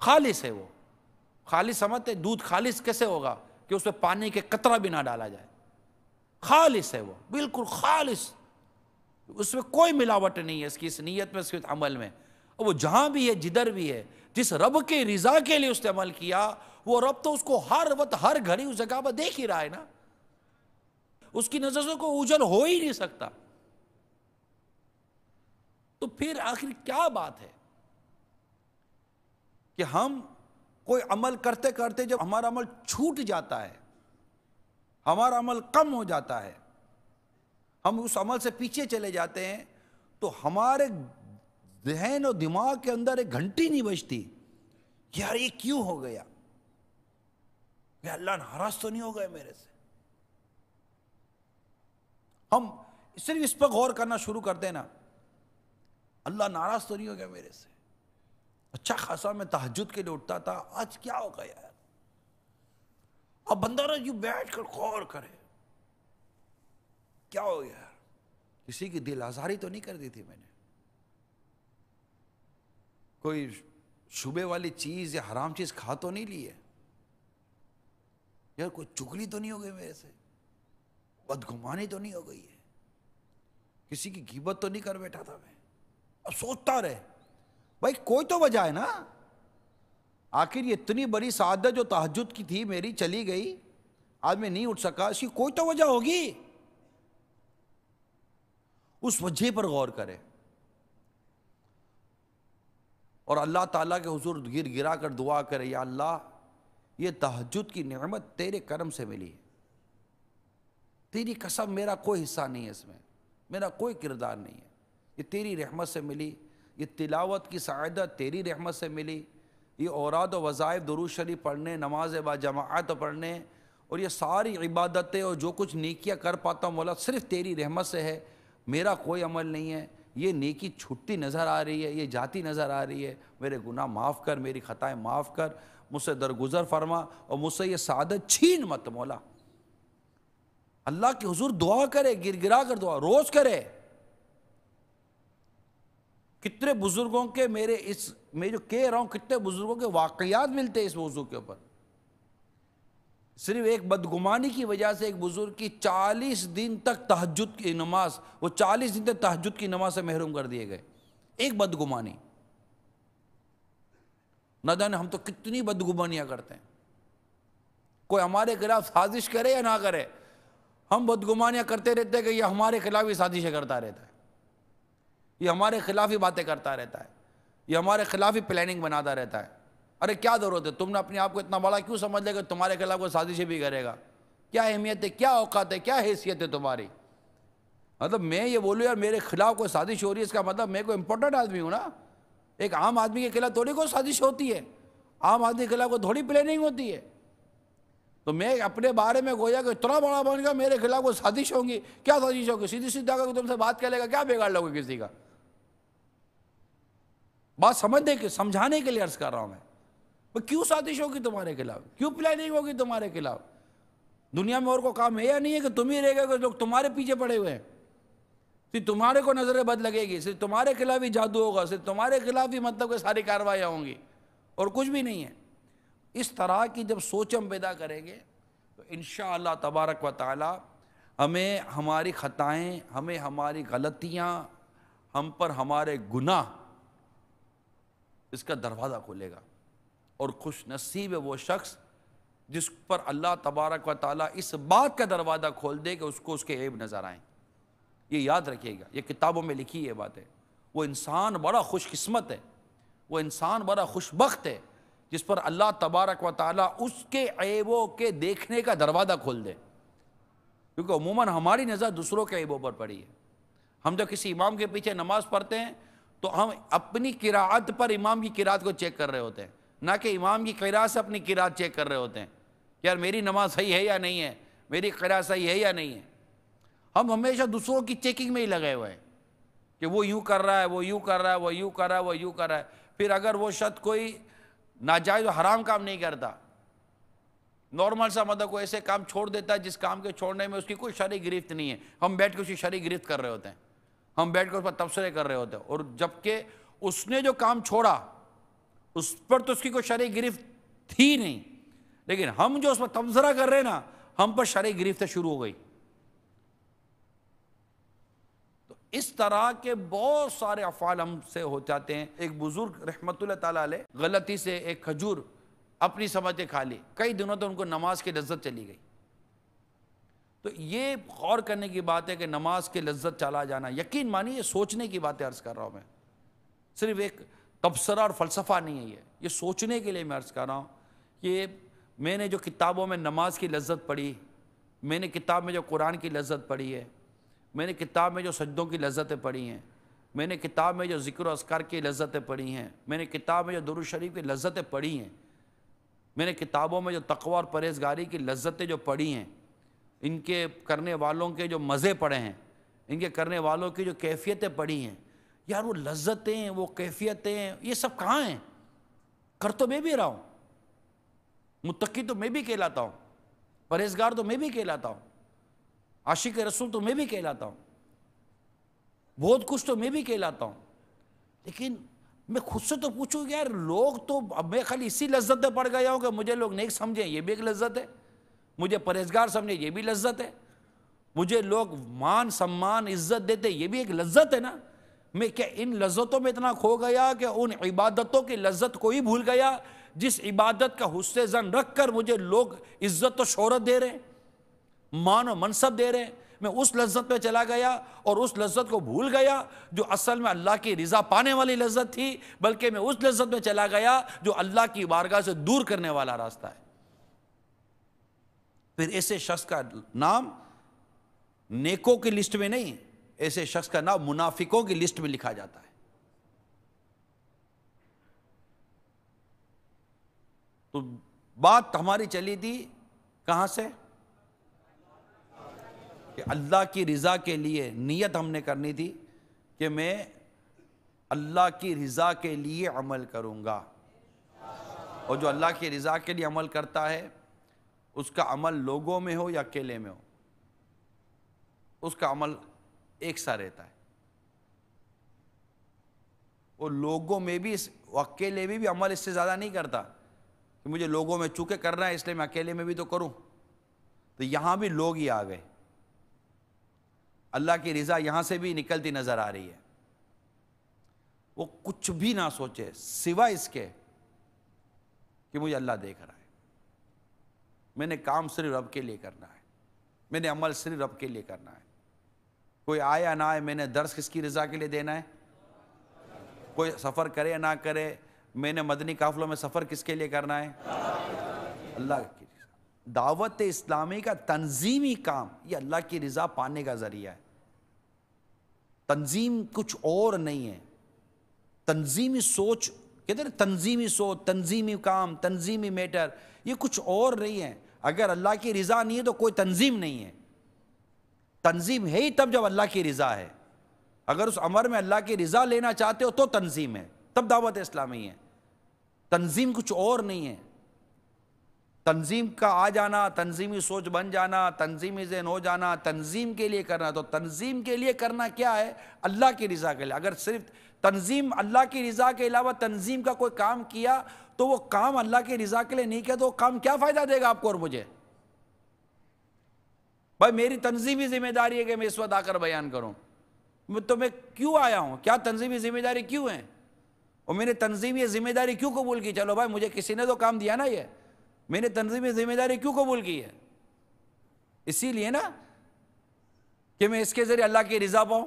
خالص ہے وہ۔ خالص سمجھتے دودھ خالص کیسے ہوگا؟ کہ اس میں پانی کے قطرہ بھی نہ ڈالا جائے، خالص ہے وہ، بالکل خالص، اس میں کوئی ملاوٹ نہیں ہے اس کی، اس نیت میں، اس کے عمل میں. اور وہ جہاں بھی ہے، جدھر بھی ہے، جس رب کے رضا کے لیے اس نے عمل کیا، وہ رب تو اس کو ہر وقت ہر گھڑی اس جگہ پر دیکھ ہی رہا ہے نا، اس کی نظر سے کوئی اوجھل ہو ہی نہیں سکتا. تو پھر آخر کیا بات ہے کہ ہم کوئی عمل کرتے کرتے جب ہمارا عمل چھوٹ جاتا ہے، ہمارا عمل کم ہو جاتا ہے، ہم اس عمل سے پیچھے چلے جاتے ہیں، تو ہمارے ذہن اور دماغ کے اندر ایک گھنٹی نہیں بجتی، یار یہ کیوں ہو گیا، کہ اللہ ناراض تو نہیں ہو گئے میرے سے. ہم صرف اس پر غور کرنا شروع کرتے ہیں نا، اللہ ناراض تو نہیں ہو گیا میرے سے، اچھا خاصا میں تہجد کے لیے اٹھتا تھا، آج کیا ہو گیا یار. اب بندہ یوں بیٹھ کر غور کرے، کیا ہو گیا، کسی کی دل آزاری تو نہیں کر دی تھی میں نے، کوئی شبے والی چیز یا حرام چیز کھا تو نہیں لی ہے یار، کوئی چگلی تو نہیں ہو گئی میرے سے، بدگمانی تو نہیں ہو گئی ہے، کسی کی غیبت تو نہیں کر بیٹھا تھا میں. اب سوچتا رہے بھائی کوئی تو وجہ ہے نا، آخر یہ اتنی بڑی سعادت جو تہجد کی تھی میری چلی گئی، آج میں نہیں اٹھ سکا، اس کی کوئی تو وجہ ہوگی، اس وجہ پر غور کرے اور اللہ تعالیٰ کے حضور گر گرا کر دعا کرے، یا اللہ یہ تہجد کی نعمت تیرے کرم سے ملی، تیری قسم میرا کوئی حصہ نہیں ہے اس میں، میرا کوئی کردار نہیں ہے، یہ تیری رحمت سے ملی، یہ تلاوت کی سعادت تیری رحمت سے ملی، یہ اوراد و وظائف درود شریف پڑھنے، نماز با جماعت پڑھنے، اور یہ ساری عبادتیں اور جو کچھ نیکیاں کر پاتا ہوں مولا صرف تیری رحمت سے ہے، میرا کوئی عمل نہیں ہے. یہ نیکی چھٹتی نظر آ رہی ہے، یہ جاتی نظر آ رہی ہے، میرے گناہ معاف کر، میری خطائیں معاف کر، مجھ سے درگزر فرما، اور مجھ سے یہ سعادت چھین مت مولا. اللہ کے حضور دعا کرے، گر گرا کر دعا روز کرے. کتنے بزرگوں کے میں جو کہہ رہا ہوں، کتنے بزرگوں کے واقعات ملتے ہیں اس موضوع کے اوپر. صرف ایک بدگمانی کی وجہ سے ایک بزرگ کی 40 دن تک تہجد کی نماز، وہ 40 دن تک تہجد کی نماز سے محروم کر دیے گئے، ایک بدگمانی. نہ جانے ہم تو کتنی بدگمانیاں کرتے ہیں، کوئی ہمارے خلاف سازش کرے یا نہ کرے، ہم بدگمانیاں کرتے رہتے ہیں کہ یہ ہمارے خلاف ہی سازشیں کرتا رہتا ہے، یہ ہمارے خلاف ہی باتیں کرتا رہتا ہے، یہ ہمارے خلاف ہی پلاننگ بناتا رہتا ہے. ارے کیا ضرورت ہے، تم نے اپنے آپ کو اتنا بڑا کیوں سمجھ لے کہ تمہارے خلاف کوئی سازشیں بھی کرے گا؟ کیا اہمیت ہے، کیا اوقات ہے، کیا حیثیت ہے تمہاری؟ مطلب میں یہ بولوں یار میرے خلاف کوئی سازش ہو رہی ہے، اس کا مطلب میں کوئی امپورٹنٹ آدمی ہوں نا. ایک عام آدمی کے خلاف تھوڑی کوئی سازش ہوتی ہے، عام آدمی کے خلاف کوئی تھوڑی پلاننگ ہوتی ہے. تو میں اپنے بارے میں گویا کہ اتنا بڑا بن گیا میرے خلاف کوئی سازش ہوں گی، کیا سازش ہوگی؟ سیدھی سیدھی آ کر تم سے بات کر لے گا، کیا بگاڑ لو گے کسی کا؟ بات سمجھانے کے لیے عرض کر رہا ہوں میں. کیوں سازش ہوگی تمہارے خلاف، کیوں پلاننگ ہوگی تمہارے خلاف؟ دنیا میں اور کو کام ہے یا نہیں ہے کہ تم ہی رہ گئے کہ لوگ تمہارے پیچھے پڑے ہوئے ہیں؟ صرف تمہارے کو نظر بد لگے گی، صرف تمہارے خلاف ہی جادو ہوگا، صرف تمہارے خلاف ہی مطلب کہ ساری کاروائیاں ہوں گی، اور کچھ بھی نہیں ہے. اس طرح کی جب سوچ ہم پیدا کریں گے تو انشاءاللہ تبارک و تعالی ہمیں ہماری خطائیں، ہمیں ہماری غلطیاں، ہم پر ہمارے گناہ، اس کا دروازہ کھولے گا. اور خوش نصیب ہے وہ شخص جس پر اللہ تبارک و تعالیٰ اس بات کا دروازہ کھول دے کہ اس کو اس کے عیب نظر آئیں. یہ یاد رکھیے گا، یہ کتابوں میں لکھی یہ بات ہے. وہ انسان بڑا خوش قسمت ہے، وہ انسان بڑا خوش بخت ہے جس پر اللہ تبارک و تعالیٰ اس کے عیبوں کے دیکھنے کا دروازہ کھول دے. کیونکہ عموماً ہماری نظر دوسروں کے عیبوں پر پڑی ہے. ہم جب کسی امام کے پیچھے نماز پڑھتے ہیں تو ہم اپنی قراءت پر امام کی قراءت کو چیک کر رہے ہوتے ہیں، نہ کہ امام کی قراءت سے اپنی قراءت چیک کر رہے ہوتے ہیں کہ یار میری نماز صحیح ہے یا نہیں ہے، میری قراءت صحیح ہے یا نہیں ہے. ہم ہمیشہ دوسروں کی چیکنگ میں ہی لگے ہوئے ہیں کہ وہ یوں کر رہا ہے، وہ یوں کر رہا ہے، وہ یوں کر رہا ہے، وہ یوں کر رہا ہے. پھر اگر وہ شخص کوئی ناجائز و حرام کام نہیں کرتا، نارمل سا مطلب کوئی ایسے کام چھوڑ دیتا ہے جس کام کے چھوڑنے میں اس کی کوئی شرعی گرفت نہیں ہے، ہم بیٹھ کے اس کی شرعی گرفت کر رہے ہوتے ہیں، ہم بیٹھ کے اس پر تبصرے کر رہے ہوتے ہیں. اور جبکہ اس نے جو کام چھوڑا اس پر تو اس کی کوئی شرعی گرفت تھی نہیں، لیکن ہم جو اس پر تبصرہ کر رہے ہیں نا، ہم پر شرعی گرفتیں شروع ہو گئی۔ تو اس طرح کے بہت سارے افعال ہم سے ہو جاتے ہیں۔ ایک بزرگ رحمت اللہ تعالیٰ علیہ غلطی سے ایک کھجور اپنی سمجھ کھا لی، کئی دنوں تک ان کو نماز کی لذت چلی گئی۔ تو یہ غور کرنے کی بات ہے کہ نماز کی لذت چلا جانا، یقین مانیے سوچنے کی باتیں عرض کر رہا ہوں میں، صرف ایک تبصرہ اور فلسفہ نہیں ہے، یہ سوچنے کے لیے میں عرض کر رہا ہوں کہ میں نے جو کتابوں میں نماز کی لذت پڑھی، میں نے کتاب میں جو قرآن کی لذت پڑھی ہے، میں نے کتاب میں جو سجدوں کی لذتیں پڑھی ہیں، میں نے کتاب میں جو ذکر و اذکار کی لذتیں پڑھی ہیں، میں نے کتاب میں جو درود شریف کی لذتیں پڑھی ہیں، میں نے کتابوں میں جو تقوی اور پرہیزگاری کی لذتیں جو پڑھی ہیں، ان کے کرنے والوں کے جو مزے پڑھے ہیں، ان کے کرنے والوں کی جو کیفیتیں پڑھی ہیں، یار وہ لذتیں، وہ کیفیتیں، یہ سب کہاں ہیں؟ کر تو میں بھی رہا ہوں، متقی تو میں بھی کہلاتا ہوں، پرہیزگار تو میں بھی کہلاتا ہوں، عاشق رسول تو میں بھی کہلاتا ہوں، بہت کچھ تو میں بھی کہلاتا ہوں، لیکن میں خود سے تو پوچھوں یار لوگ تو، اب میں خالی اسی لذت میں پڑ گیا ہوں کہ مجھے لوگ نیک سمجھیں، یہ بھی ایک لذت ہے، مجھے پرہیزگار سمجھیں، یہ بھی لذت ہے، مجھے لوگ مان سمان عزت دیتے، یہ بھی ایک لذت ہے نا۔ میں کیا ان لذتوں میں اتنا کھو گیا کہ ان عبادتوں کی لذت کو ہی بھول گیا جس عبادت کا حسن ظن رکھ کر مجھے لوگ عزت و شہرت دے رہے ہیں، مان و منصب دے رہے ہیں؟ میں اس لذت پہ چلا گیا اور اس لذت کو بھول گیا جو اصل میں اللہ کی رضا پانے والی لذت تھی، بلکہ میں اس لذت میں چلا گیا جو اللہ کی بارگاہ سے دور کرنے والا راستہ ہے۔ پھر ایسے شخص کا نام نیکوں کی لسٹ میں نہیں، ایسے شخص کا نام منافقوں کی لسٹ میں لکھا جاتا ہے۔ تو بات ہماری چلی تھی کہاں سے؟ کہ اللہ کی رضا کے لیے نیت ہم نے کرنی تھی کہ میں اللہ کی رضا کے لیے عمل کروں گا، اور جو اللہ کی رضا کے لیے عمل کرتا ہے اس کا عمل لوگوں میں ہو یا اکیلے میں ہو، اس کا عمل ایک سا رہتا ہے۔ وہ لوگوں میں بھی، وہ اکیلے میں بھی عمل اس سے زیادہ نہیں کرتا کہ مجھے لوگوں میں چونکہ کرنا ہے اس لیے میں اکیلے میں بھی تو کروں۔ تو یہاں بھی لوگ ہی آ گئے، اللہ کی رضا یہاں سے بھی نکلتی نظر آ رہی ہے۔ وہ کچھ بھی نہ سوچے سوائے اس کے کہ مجھے اللہ دیکھ رہا ہے، میں نے کام صرف رب کے لیے کرنا ہے، میں نے عمل صرف رب کے لیے کرنا ہے، کوئی آئے یا نہ آئے میں نے درس کس کی رضا کے لیے دینا ہے، کوئی سفر کرے یا نہ کرے میں نے مدنی قافلوں میں سفر کس کے لیے کرنا ہے، اللہ کی رضا۔ دعوت اسلامی کا تنظیمی کام یہ اللہ کی رضا پانے کا ذریعہ ہے، تنظیم کچھ اور نہیں ہے۔ تنظیمی سوچ کہتے ہیں، تنظیمی سوچ، تنظیمی کام، تنظیمی میٹر، یہ کچھ اور نہیں ہے۔ اگر اللہ کی رضا نہیں ہے تو کوئی تنظیم نہیں ہے۔ تنظیم ہے ہی تب جب اللہ کی رضا ہے۔ اگر اس امر میں اللہ کی رضا لینا چاہتے ہو تو تنظیم ہے، تب دعوت اسلامی ہے۔ تنظیم کچھ اور نہیں ہے۔ تنظیم کا آ جانا، تنظیمی سوچ بن جانا، تنظیمی ذہن ہو جانا، تنظیم کے لیے کرنا، تو تنظیم کے لیے کرنا کیا ہے؟ اللہ کی رضا کے لیے۔ اگر صرف تنظیم اللہ کی رضا کے علاوہ تنظیم کا کوئی کام کیا تو وہ کام اللہ کی رضا کے لیے نہیں کیا تو وہ کام کیا فائدہ دے گا آپ کو اور مجھے؟ بھائی میری تنظیمی ذمہ داری ہے کہ میں اس وقت آ کر بیان کروں، تو میں کیوں آیا ہوں؟ کیا تنظیمی ذمہ داری کیوں ہے؟ اور میں نے تنظیمی ذمہ داری کیوں قبول کی؟ چلو بھائی مجھے کسی نے تو کام دیا نا، یہ میں نے تنظیمی ذمہ داری کیوں قبول کی ہے؟ اسی لیے نا کہ میں اس کے ذریعے اللہ کی رضا پاؤں،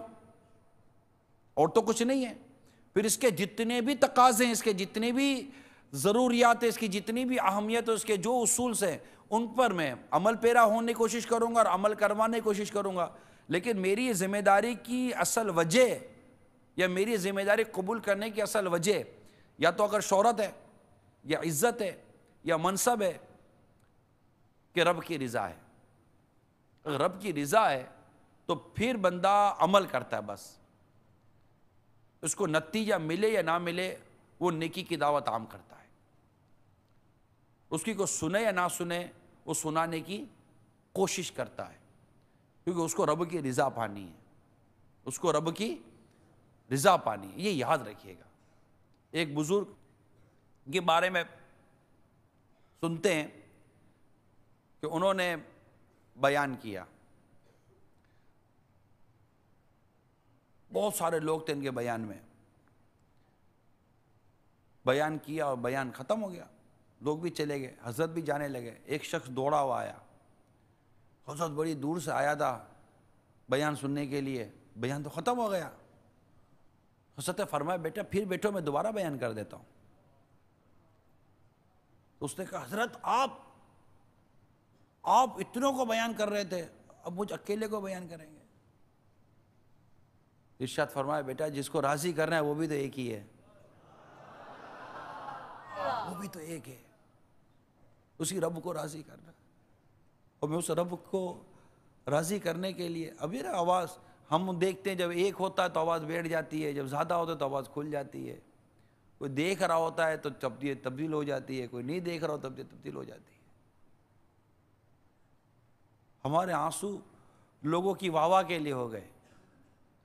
اور تو کچھ نہیں ہے۔ پھر اس کے جتنے بھی تقاضے ہیں، اس کے جتنے بھی ضروریات ہیں، اس کی جتنی بھی اہمیت ہے، اس کے جو اصول ہیں ان پر میں عمل پیرا ہونے کی کوشش کروں گا اور عمل کروانے کی کوشش کروں گا۔ لیکن میری ذمہ داری کی اصل وجہ یا میری ذمہ داری قبول کرنے کی اصل وجہ یا تو اگر شہرت ہے یا عزت ہے یا منصب ہے کہ رب کی رضا ہے۔ اگر رب کی رضا ہے تو پھر بندہ عمل کرتا ہے، بس اس کو نتیجہ ملے یا نہ ملے وہ نیکی کی دعوت عام کرتا ہے۔ اس کی کو سنے یا نہ سنے وہ سنانے کی کوشش کرتا ہے، کیونکہ اس کو رب کی رضا پانی ہے، اس کو رب کی رضا پانی ہے۔ یہ یاد رکھیے گا۔ ایک بزرگ کے بارے میں سنتے ہیں کہ انہوں نے بیان کیا، بہت سارے لوگ تھے ان کے بیان میں، بیان کیا اور بیان ختم ہو گیا، لوگ بھی چلے گئے، حضرت بھی جانے لگے۔ ایک شخص دوڑا ہوا آیا، حضرت بڑی دور سے آیا تھا بیان سننے کے لیے، بیان تو ختم ہو گیا۔ حضرت نے فرمایا بیٹا پھر بیٹھو، میں دوبارہ بیان کر دیتا ہوں۔ تو اس نے کہا حضرت آپ اتنوں کو بیان کر رہے تھے، اب مجھ اکیلے کو بیان کریں گے؟ ارشاد فرمایا بیٹا جس کو راضی کرنا ہے وہ بھی تو ایک ہی ہے، وہ بھی تو ایک ہے، اسی رب کو راضی کرنا۔ اور میں اس رب کو راضی کرنے کے لیے ابھی نا آواز ہم دیکھتے ہیں، جب ایک ہوتا ہے تو آواز بیٹھ جاتی ہے، جب زیادہ ہوتا ہے تو آواز کھل جاتی ہے، کوئی دیکھ رہا ہوتا ہے تو تبدیل ہو جاتی ہے، کوئی نہیں دیکھ رہا ہوتا تو تبدیل ہو جاتی ہے۔ ہمارے آنسو لوگوں کی واہ واہ کے لیے ہو گئے،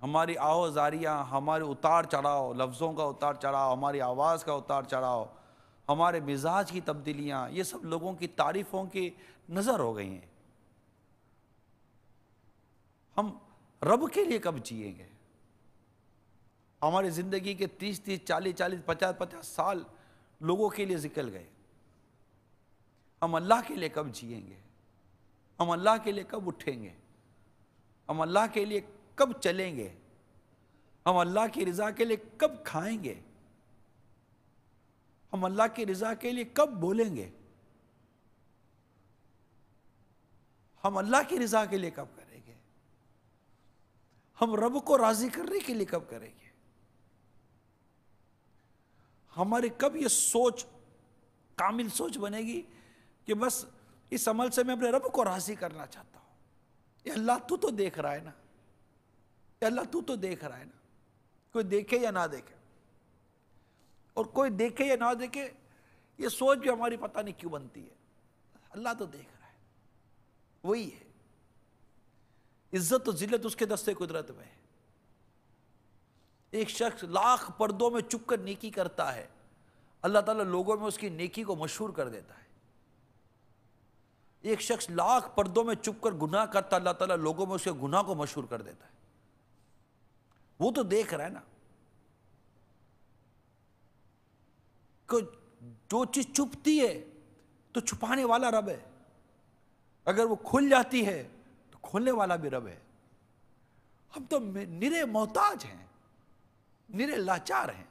ہماری آہو زاریاں، ہمارے اتار چڑھاؤ، لفظوں کا اتار چڑھاؤ، ہماری آواز کا اتار چڑھاؤ، ہمارے مزاج کی تبدیلیاں، یہ سب لوگوں کی تعریفوں کی نظر ہو گئی ہیں۔ ہم رب کے لیے کب جئیں گے؟ ہماری زندگی کے 30 40 50 سال لوگوں کے لیے نکل گئے، ہم اللہ کے لیے کب جئیں گے؟ ہم اللہ کے لیے کب اٹھیں گے؟ ہم اللہ کے لیے کب چلیں گے؟ ہم اللہ کی رضا کے لیے کب کھائیں گے؟ ہم اللہ کی رضا کے لیے کب بولیں گے؟ ہم اللہ کی رضا کے لیے کب کریں گے؟ ہم رب کو راضی کرنے کے لیے کب کریں گے؟ ہماری کب یہ سوچ کامل سوچ بنے گی کہ بس اس عمل سے میں اپنے رب کو راضی کرنا چاہتا ہوں؟ یا اللہ تو دیکھ رہا ہے نا، یا اللہ تو دیکھ رہا ہے نا، کوئی دیکھے یا نہ دیکھے، اور کوئی دیکھے یا نہ دیکھے یہ سوچ بھی ہماری پتہ نہیں کیوں بنتی ہے، اللہ تو دیکھ رہا ہے، وہی ہے۔ عزت و ذلت اس کے دستے قدرت میں ہے۔ ایک شخص لاکھ پردوں میں چھپ کر نیکی کرتا ہے، اللہ تعالیٰ لوگوں میں اس کی نیکی کو مشہور کر دیتا ہے۔ ایک شخص لاکھ پردوں میں چھپ کر گناہ کرتا ہے، اللہ تعالیٰ لوگوں میں اس کے گناہ کو مشہور کر دیتا ہے۔ وہ تو دیکھ رہا ہے نا، کہ جو چیز چھپتی ہے تو چھپانے والا رب ہے، اگر وہ کھل جاتی ہے تو کھولنے والا بھی رب ہے۔ ہم تو نرے محتاج ہیں، نرے لاچار ہیں۔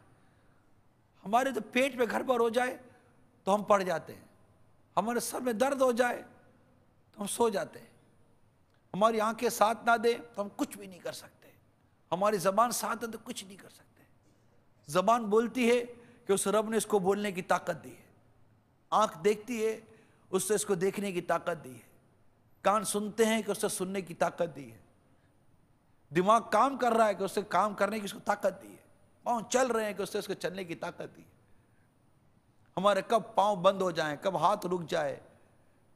ہمارے تو پیٹ میں گھر پر ہو جائے تو ہم پڑ جاتے ہیں، ہمارے سر میں درد ہو جائے تو ہم سو جاتے ہیں، ہماری آنکھیں ساتھ نہ دیں تو ہم کچھ بھی نہیں کر سکتے، ہماری زبان ساتھ ہے تو کچھ نہیں کر سکتے۔ زبان بولتی ہے کہ اس رب نے اس کو بولنے کی طاقت دی ہے، آنکھ دیکھتی ہے اس سے اس کو دیکھنے کی طاقت دی ہے، کان سنتے ہیں کہ اس سے سننے کی طاقت دی ہے، دماغ کام کر رہا ہے کہ اس سے کام کرنے کی اس کو طاقت دی ہے، پاؤں چل رہے ہیں کہ اس سے اس کو چلنے کی طاقت دی ہے۔ ہمارے کب پاؤں بند ہو جائیں، کب ہاتھ رک جائے،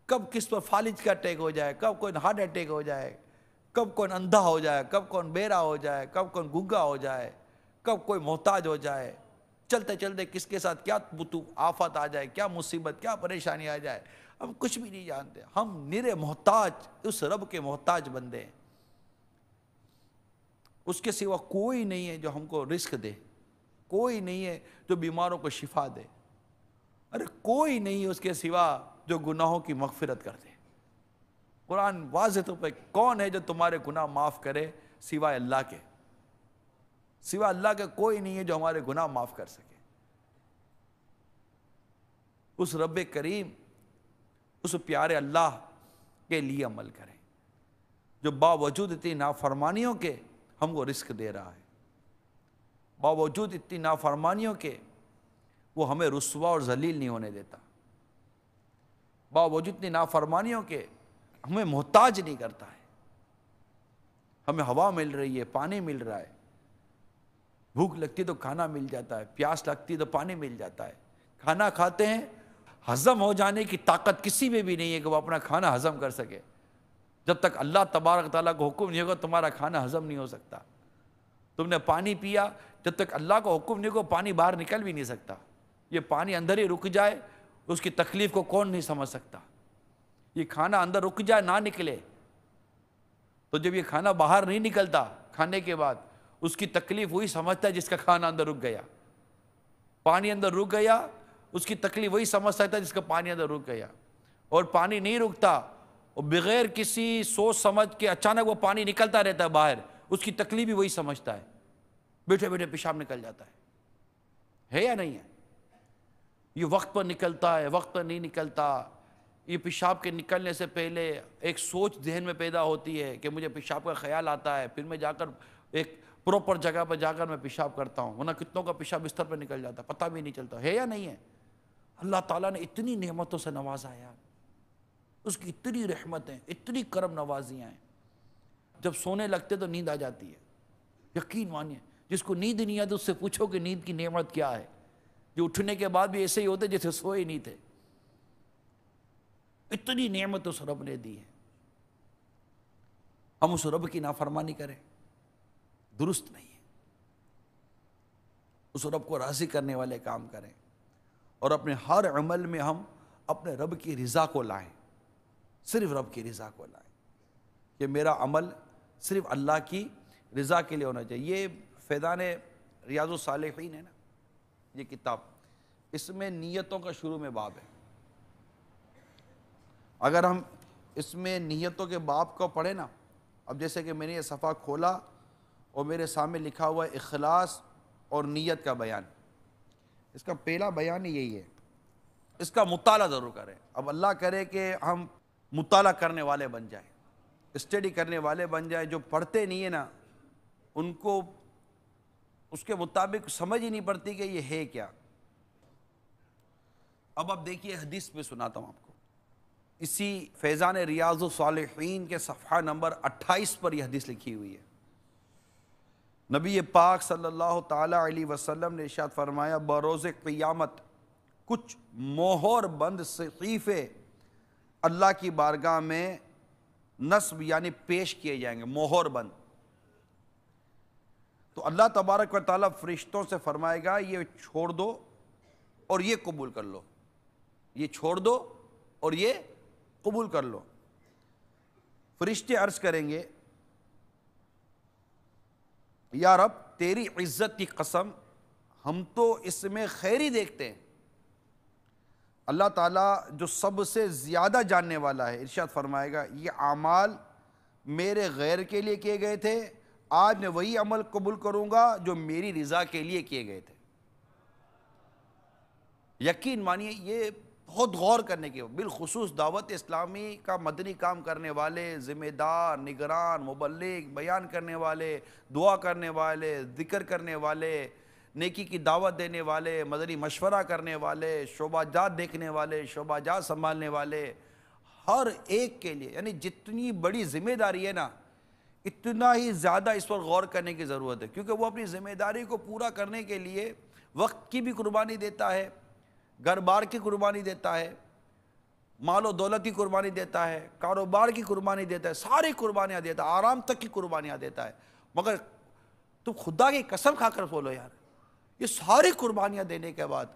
کب کس پر فالج کا اٹیک ہو جائے، کب کوئی ہارٹ اٹیک ہو جائے، کب کون اندھا ہو جائے، کب کون بیرا ہو جائے، کب کون گنگا ہو جائے، کب کوئی محتاج ہو جائے، چلتے چلتے کس کے ساتھ کیا آفت آ جائے، کیا مصیبت، کیا پریشانی آ جائے، ہم کچھ بھی نہیں جانتے۔ ہم نرے محتاج، اس رب کے محتاج بندے ہیں۔ اس کے سوا کوئی نہیں ہے جو ہم کو رزق دے، کوئی نہیں ہے جو بیماروں کو شفا دے، ارے کوئی نہیں ہے اس کے سوا جو گناہوں کی مغفرت کر دے۔ قرآن واضح طور پہ کون ہے جو تمہارے گناہ معاف کرے سوائے اللہ کے؟ سوائے اللہ کے کوئی نہیں ہے جو ہمارے گناہ معاف کر سکے۔ اس رب کریم، اس پیارے اللہ کے لیے عمل کریں جو باوجود اتنی نافرمانیوں کے ہم کو رزق دے رہا ہے، باوجود اتنی نافرمانیوں کے وہ ہمیں رسوا اور ذلیل نہیں ہونے دیتا، باوجود اتنی نافرمانیوں کے ہمیں محتاج نہیں کرتا ہے۔ ہمیں ہوا مل رہی ہے، پانی مل رہا ہے، بھوک لگتی تو کھانا مل جاتا ہے، پیاس لگتی تو پانی مل جاتا ہے، کھانا کھاتے ہیں، ہضم ہو جانے کی طاقت کسی میں بھی نہیں ہے کہ وہ اپنا کھانا ہضم کر سکے۔ جب تک اللہ تبارک تعالیٰ کو حکم نہیں ہوگا تمہارا کھانا ہضم نہیں ہو سکتا۔ تم نے پانی پیا، جب تک اللہ کو حکم نہیں ہوگا پانی باہر نکل بھی نہیں سکتا۔ یہ پانی اندر ہی رک جائے، اس کی تکلیف کو کون نہیں سمجھ سکتا۔ یہ کھانا اندر رک جائے نہ نکلے، تو جب یہ کھانا باہر نہیں نکلتا کھانے کے بعد، اس کی تکلیف وہی سمجھتا ہے جس کا کھانا اندر رک گیا۔ پانی اندر رک گیا، اس کی تکلیف وہی سمجھ سکتا ہے جس کا پانی اندر رک گیا۔ اور پانی نہیں رکتا، اور بغیر کسی سوچ سمجھ کے اچانک وہ پانی نکلتا رہتا ہے باہر، اس کی تکلیف بھی وہی سمجھتا ہے، بیٹھے بیٹھے پیشاب نکل جاتا ہے یا نہیں ہے؟ یہ وقت پر نکلتا ہے، وقت پر نہیں نکلتا۔ یہ پیشاب کے نکلنے سے پہلے ایک سوچ ذہن میں پیدا ہوتی ہے کہ مجھے پیشاب کا خیال آتا ہے، پھر میں جا کر ایک پراپر جگہ پر جا کر میں پیشاب کرتا ہوں، ورنہ کتنوں کا پیشاب بستر پر نکل جاتا ہے، پتہ بھی نہیں چلتا ہے یا نہیں ہے؟ اللہ تعالیٰ نے اتنی نعمتوں سے نوازا ہے، اس کی اتنی رحمتیں، اتنی کرم نوازیاں ہیں۔ جب سونے لگتے تو نیند آ جاتی ہے، یقین مانیے، جس کو نیند نہیں آتی اس سے پوچھو کہ نیند کی نعمت کیا ہے، جو اٹھنے کے بعد بھی ایسے ہی ہوتے جیسے سوئے نہیں تھے۔ اتنی نعمت اس رب نے دی ہے، ہم اس رب کی نافرمانی کریں، درست نہیں ہے۔ اس رب کو راضی کرنے والے کام کریں، اور اپنے ہر عمل میں ہم اپنے رب کی رضا کو لائیں، صرف رب کی رضا کو لائیں، کہ میرا عمل صرف اللہ کی رضا کے لیے ہونا چاہیے۔ یہ فیضان ریاض الصالحین ہے نا، یہ کتاب، اس میں نیتوں کا شروع میں باب ہے۔ اگر ہم اس میں نیتوں کے باب کو پڑھیں نا، اب جیسے کہ میں نے یہ صفحہ کھولا اور میرے سامنے لکھا ہوا ہے اخلاص اور نیت کا بیان، اس کا پہلا بیان ہی یہی ہے، اس کا مطالعہ ضرور کریں۔ اب اللہ کرے کہ ہم مطالعہ کرنے والے بن جائیں، اسٹڈی کرنے والے بن جائیں۔ جو پڑھتے نہیں ہیں نا، ان کو اس کے مطابق سمجھ ہی نہیں پڑتی کہ یہ ہے کیا۔ اب آپ دیکھیے، حدیث میں سناتا ہوں آپ کو، اسی فیضان ریاض الصالحین کے صفحہ نمبر 28 پر یہ حدیث لکھی ہوئی ہے۔ نبی پاک صلی اللہ تعالی علیہ وسلم نے ارشاد فرمایا، بروز قیامت کچھ مہر بند صحیفے اللہ کی بارگاہ میں نصب یعنی پیش کیے جائیں گے، مہر بند۔ تو اللہ تبارک و تعالیٰ فرشتوں سے فرمائے گا، یہ چھوڑ دو اور یہ قبول کر لو، یہ چھوڑ دو اور یہ قبول کر لو۔ فرشتے عرض کریں گے، یا رب تیری عزت کی قسم، ہم تو اس میں خیر ہی دیکھتے ہیں۔ اللہ تعالیٰ جو سب سے زیادہ جاننے والا ہے، ارشاد فرمائے گا، یہ اعمال میرے غیر کے لیے کیے گئے تھے، آج میں وہی عمل قبول کروں گا جو میری رضا کے لیے کیے گئے تھے۔ یقین مانیے، یہ بہت غور کرنے کی، بالخصوص دعوت اسلامی کا مدنی کام کرنے والے، ذمہ دار، نگران، مبلغ، بیان کرنے والے، دعا کرنے والے، ذکر کرنے والے، نیکی کی دعوت دینے والے، مدنی مشورہ کرنے والے، شعبہ جات دیکھنے والے، شعبہ جات سنبھالنے والے، ہر ایک کے لیے، یعنی جتنی بڑی ذمہ داری ہے نا، اتنا ہی زیادہ اس پر غور کرنے کی ضرورت ہے، کیونکہ وہ اپنی ذمہ داری کو پورا کرنے کے لیے وقت کی بھی قربانی دیتا ہے، گھر بار کی قربانی دیتا ہے، مال و دولت کی قربانی دیتا ہے، کاروبار کی قربانی دیتا ہے، ساری قربانیاں دیتا ہے، آرام تک کی قربانیاں دیتا ہے۔ مگر تم خدا کی قسم کھا کر بولو یار، یہ ساری قربانیاں دینے کے بعد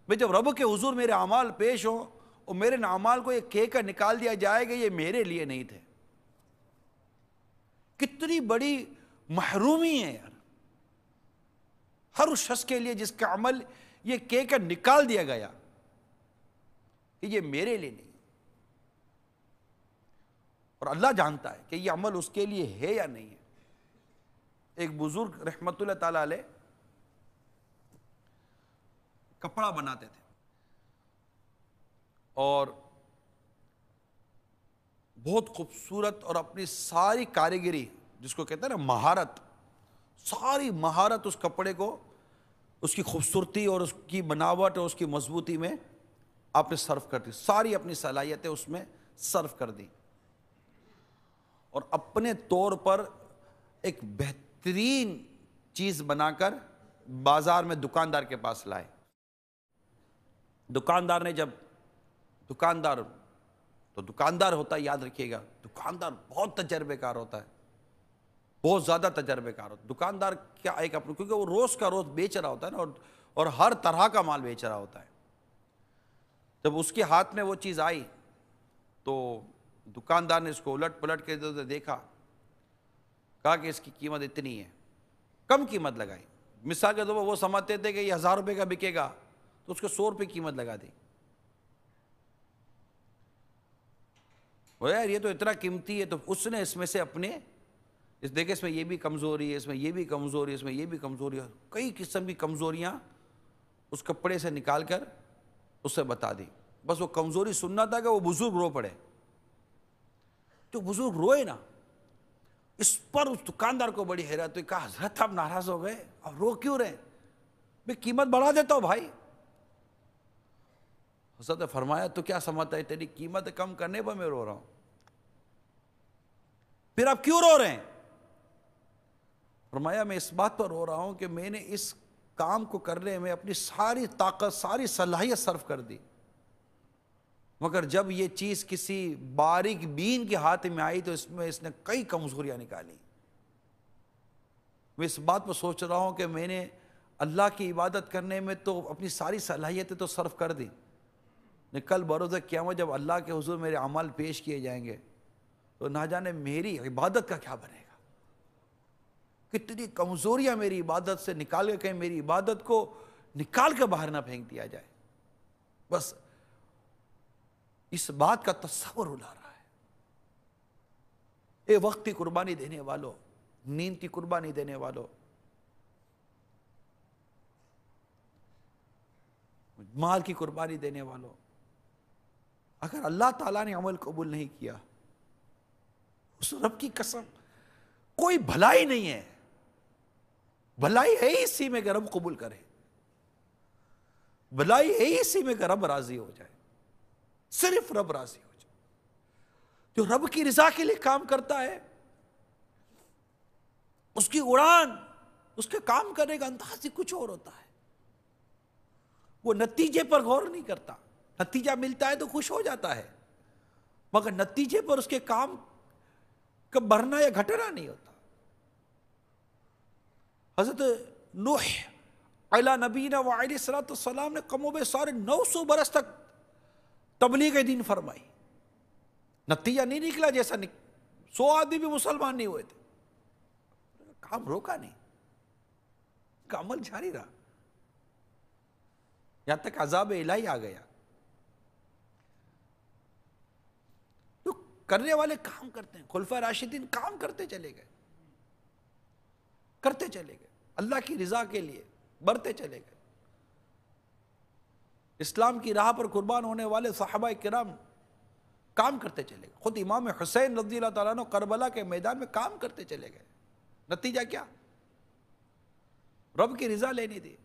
میں جب رب کے حضور میرے اعمال پیش ہوں اور میرے اعمال کو یہ کہہ کر نکال دیا جائے گا یہ میرے لیے نہیں تھے، کتنی بڑی محرومی ہے یار، ہر اس شخص کے لیے جس کا عمل یہ کہہ کر نکال دیا گیا کہ یہ میرے لیے نہیں، اور اللہ جانتا ہے کہ یہ عمل اس کے لیے ہے یا نہیں ہے۔ ایک بزرگ رحمت اللہ تعالی علیہ کپڑا بناتے تھے، اور بہت خوبصورت، اور اپنی ساری کاریگری جس کو کہتے ہیں نا مہارت، ساری مہارت اس کپڑے کو، اس کی خوبصورتی اور اس کی بناوٹ اور اس کی مضبوطی میں آپ نے صرف کر دی، ساری اپنی صلاحیتیں اس میں صرف کر دی، اور اپنے طور پر ایک بہترین چیز بنا کر بازار میں دکاندار کے پاس لائے۔ دکاندار نے جب دکاندار ہوتا ہے، یاد رکھیے گا، دکاندار بہت تجربہ کار ہوتا ہے، بہت زیادہ تجربہ کار ہوتا ہے دکاندار کیا، ایک اپنے، کیونکہ وہ روز کا روز بیچ رہا ہوتا ہے نا، اور ہر طرح کا مال بیچ رہا ہوتا ہے۔ جب اس کے ہاتھ میں وہ چیز آئی تو دکاندار نے اس کو الٹ پلٹ کے دیکھا، کہا کہ اس کی قیمت اتنی ہے، کم قیمت لگائی۔ مثال کے طور پر وہ سمجھتے تھے کہ یہ 1000 روپے کا بکے گا تو اس کو 100 روپے قیمت لگا دی۔ وہ یار یہ تو اتنا قیمتی ہے، تو اس نے اس میں سے اپنے دیکھیں اس میں یہ بھی کمزوری ہے، اس میں یہ بھی کمزوری ہے، اس میں یہ بھی کمزوری ہے، کئی قسم کی کمزوریاں اس کپڑے سے نکال کر اسے بتا دی۔ بس وہ کمزوری سننا تھا کہ وہ بزرگ رو پڑے۔ جو بزرگ روئے نا، اس پر اس دکاندار کو بڑی حیرت ہوئی، کہا حضرت آپ ناراض ہو گئے، اب رو کیوں رہے؟ میں قیمت بڑھا دیتا ہوں بھائی۔ حضرت نے فرمایا تو کیا سمجھتا ہے تیری قیمت کم کرنے پر میں رو رہا ہوں؟ پھر آپ کیوں رو رہے ہیں؟ فرمایا میں اس بات پر رو رہا ہوں کہ میں نے اس کام کو کرنے میں اپنی ساری طاقت، ساری صلاحیت صرف کر دی، مگر جب یہ چیز کسی باریک بین کے ہاتھ میں آئی تو اس میں اس نے کئی کمزوریاں نکالی۔ میں اس بات پر سوچ رہا ہوں کہ میں نے اللہ کی عبادت کرنے میں تو اپنی ساری صلاحیتیں تو صرف کر دی، کل بروز قیامت جب اللہ کے حضور میرے اعمال پیش کیے جائیں گے تو نہ جانے میری عبادت کا کیا بنے گا، کتنی کمزوریاں میری عبادت سے نکال کے، کہیں میری عبادت کو نکال کے باہر نہ پھینک دیا جائے۔ بس اس بات کا تصور اڑا رہا ہے۔ اے وقت کی قربانی دینے والوں، نیند کی قربانی دینے والوں، مال کی قربانی دینے والوں، اگر اللہ تعالیٰ نے عمل قبول نہیں کیا، اس رب کی قسم کوئی بھلائی نہیں ہے، بھلائی ہے ہی اسی میں کہ رب قبول کرے، بھلائی ہے ہی اسی میں کہ رب راضی ہو جائے، صرف رب راضی ہو جائے۔ جو رب کی رضا کے لیے کام کرتا ہے، اس کی اڑان، اس کے کام کرنے کا انداز ہی کچھ اور ہوتا ہے۔ وہ نتیجے پر غور نہیں کرتا، نتیجہ ملتا ہے تو خوش ہو جاتا ہے، مگر نتیجے پر اس کے کام کا بڑھنا یا گھٹنا نہیں ہوتا۔ حضرت نوح علیہ نبینا وعلیہ السلام نے کم و بیش سارے 900 برس تک تبلیغ دین فرمائی، نتیجہ نہیں نکلا جیسا 100 آدمی بھی مسلمان نہیں ہوئے تھے، کام روکا نہیں، کا عمل جاری رہا، یہاں تک عذاب الہی آ گیا۔ تو کرنے والے کام کرتے ہیں، خلفائے راشدین کام کرتے چلے گئے، کرتے چلے گئے، اللہ کی رضا کے لیے بڑھتے چلے گئے۔ اسلام کی راہ پر قربان ہونے والے صحابہ کرام کام کرتے چلے گئے، خود امام حسین رضی اللہ تعالیٰ عنہ کربلا کے میدان میں کام کرتے چلے گئے۔ نتیجہ کیا؟ رب کی رضا لینی تھی۔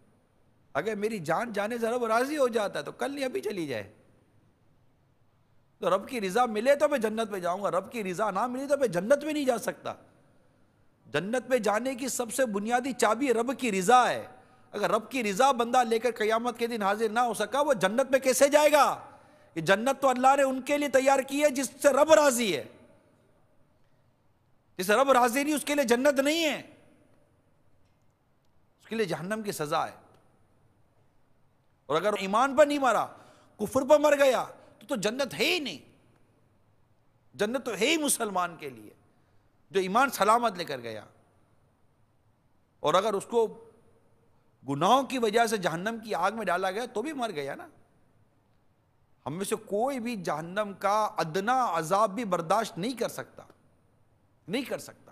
اگر میری جان جانے سے رب راضی ہو جاتا ہے تو کل نہیں ابھی چلی جائے، تو رب کی رضا ملے تو میں جنت میں جاؤں گا، رب کی رضا نہ ملی تو میں جنت میں نہیں جا سکتا۔ جنت میں جانے کی سب سے بنیادی چابی رب کی رضا ہے۔ اگر رب کی رضا بندہ لے کر قیامت کے دن حاضر نہ ہو سکا، وہ جنت میں کیسے جائے گا؟ یہ جنت تو اللہ نے ان کے لیے تیار کی ہے جس سے رب راضی ہے، جس سے رب راضی نہیں اس کے لیے جنت نہیں ہے، اس کے لیے جہنم کی سزا ہے۔ اور اگر ایمان پر نہیں مرا، کفر پر مر گیا تو جنت ہے ہی نہیں۔ جنت تو ہے ہی مسلمان کے لیے جو ایمان سلامت لے کر گیا، اور اگر اس کو گناہوں کی وجہ سے جہنم کی آگ میں ڈالا گیا تو بھی مر گیا نا۔ ہم میں سے کوئی بھی جہنم کا ادنا عذاب بھی برداشت نہیں کر سکتا، نہیں کر سکتا۔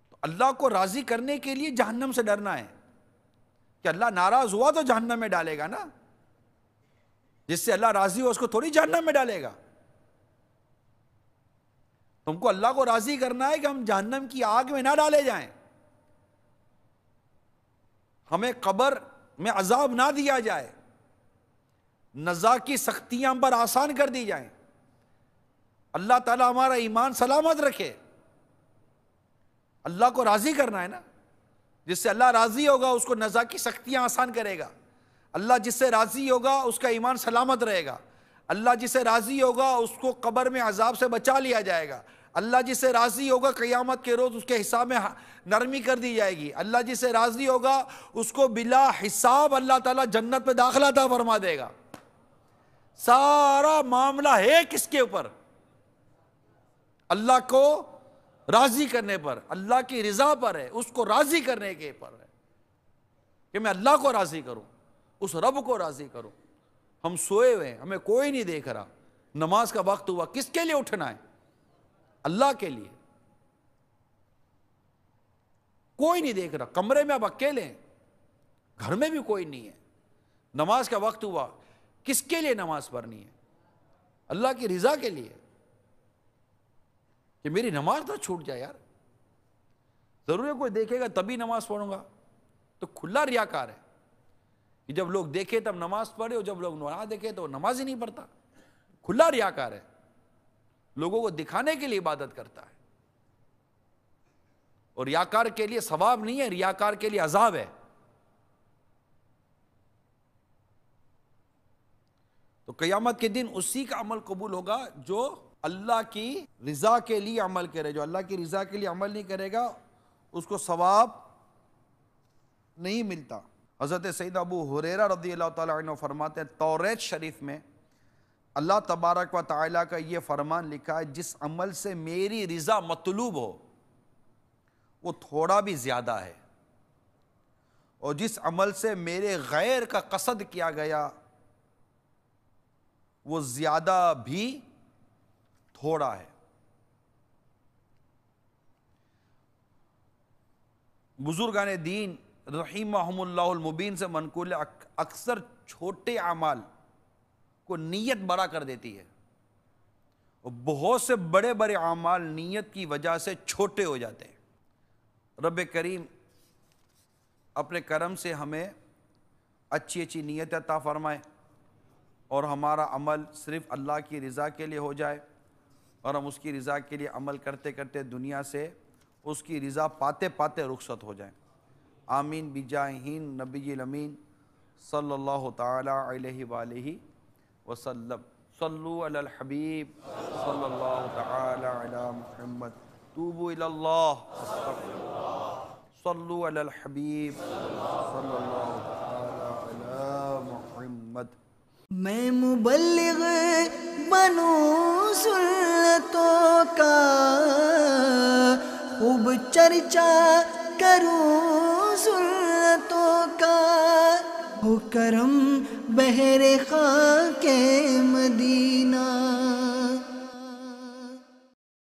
تو اللہ کو راضی کرنے کے لیے جہنم سے ڈرنا ہے کہ اللہ ناراض ہوا تو جہنم میں ڈالے گا نا، جس سے اللہ راضی ہو اس کو تھوڑی جہنم میں ڈالے گا۔ تم کو اللہ کو راضی کرنا ہے کہ ہم جہنم کی آگ میں نہ ڈالے جائیں، ہمیں قبر میں عذاب نہ دیا جائے، نزا کی سختیاں ہم پر آسان کر دی جائیں، اللہ تعالیٰ ہمارا ایمان سلامت رکھے۔ اللہ کو راضی کرنا ہے نا، جس سے اللہ راضی ہوگا اس کو نزا کی سختیاں آسان کرے گا، اللہ جس سے راضی ہوگا اس کا ایمان سلامت رہے گا، اللہ جس سے راضی ہوگا اس کو قبر میں عذاب سے بچا لیا جائے گا، اللہ جس سے راضی ہوگا قیامت کے روز اس کے حساب میں نرمی کر دی جائے گی، اللہ جس سے راضی ہوگا اس کو بلا حساب اللہ تعالیٰ جنت میں داخلہ عطا فرما دے گا۔ سارا معاملہ ہے کس کے اوپر؟ اللہ کو راضی کرنے پر، اللہ کی رضا پر ہے، اس کو راضی کرنے کے پر ہے کہ میں اللہ کو راضی کروں، اس رب کو راضی کروں۔ ہم سوئے ہوئے ہیں، ہمیں کوئی نہیں دیکھ رہا، نماز کا وقت ہوا، کس کے لیے اٹھنا ہے؟ اللہ کے لیے۔ کوئی نہیں دیکھ رہا، کمرے میں اب اکیلے ہیں، گھر میں بھی کوئی نہیں ہے، نماز کا وقت ہوا، کس کے لیے نماز پڑھنی ہے؟ اللہ کی رضا کے لیے، کہ میری نماز نہ چھوٹ جائے یار۔ ضرور ہے کوئی دیکھے گا تبھی نماز پڑھوں گا، تو کھلا ریاکار ہے کہ جب لوگ دیکھے تب نماز پڑھے، اور جب لوگ نہ دیکھے تو نماز ہی نہیں پڑھتا۔ کھلا ریاکار ہے، لوگوں کو دکھانے کے لیے عبادت کرتا ہے، اور ریاکار کے لیے ثواب نہیں ہے، ریاکار کے لیے عذاب ہے۔ تو قیامت کے دن اسی کا عمل قبول ہوگا جو اللہ کی رضا کے لیے عمل کرے۔ جو اللہ کی رضا کے لیے عمل نہیں کرے گا اس کو ثواب نہیں ملتا۔ حضرت سیدنا ابو ہریرہ رضی اللہ تعالیٰ عنہ فرماتے ہیں، توریت شریف میں اللہ تبارک و تعالیٰ کا یہ فرمان لکھا ہے، جس عمل سے میری رضا مطلوب ہو وہ تھوڑا بھی زیادہ ہے، اور جس عمل سے میرے غیر کا قصد کیا گیا وہ زیادہ بھی تھوڑا ہے۔ بزرگان دین رحمہم اللہ المبین سے منقول ہے، اکثر چھوٹے اعمال کو نیت بڑا کر دیتی ہے، اور بہت سے بڑے بڑے اعمال نیت کی وجہ سے چھوٹے ہو جاتے ہیں۔ رب کریم اپنے کرم سے ہمیں اچھی اچھی نیت عطا فرمائے، اور ہمارا عمل صرف اللہ کی رضا کے لیے ہو جائے، اور ہم اس کی رضا کے لیے عمل کرتے کرتے دنیا سے اس کی رضا پاتے پاتے رخصت ہو جائیں۔ آمین بجاہ نبی الامین صلی اللہ تعالی علیہ وآلہ وسلم۔ صلو علی الحبیب صلی اللہ تعالی علی محمد۔ توبوا الی اللہ، صلو علی الحبیب صلی اللہ تعالی علی محمد۔ میں مبلغ بنوں سنتوں کا، خوب چرچا کروں سنتوں کا، ہو کرم بہر خاک مدینہ۔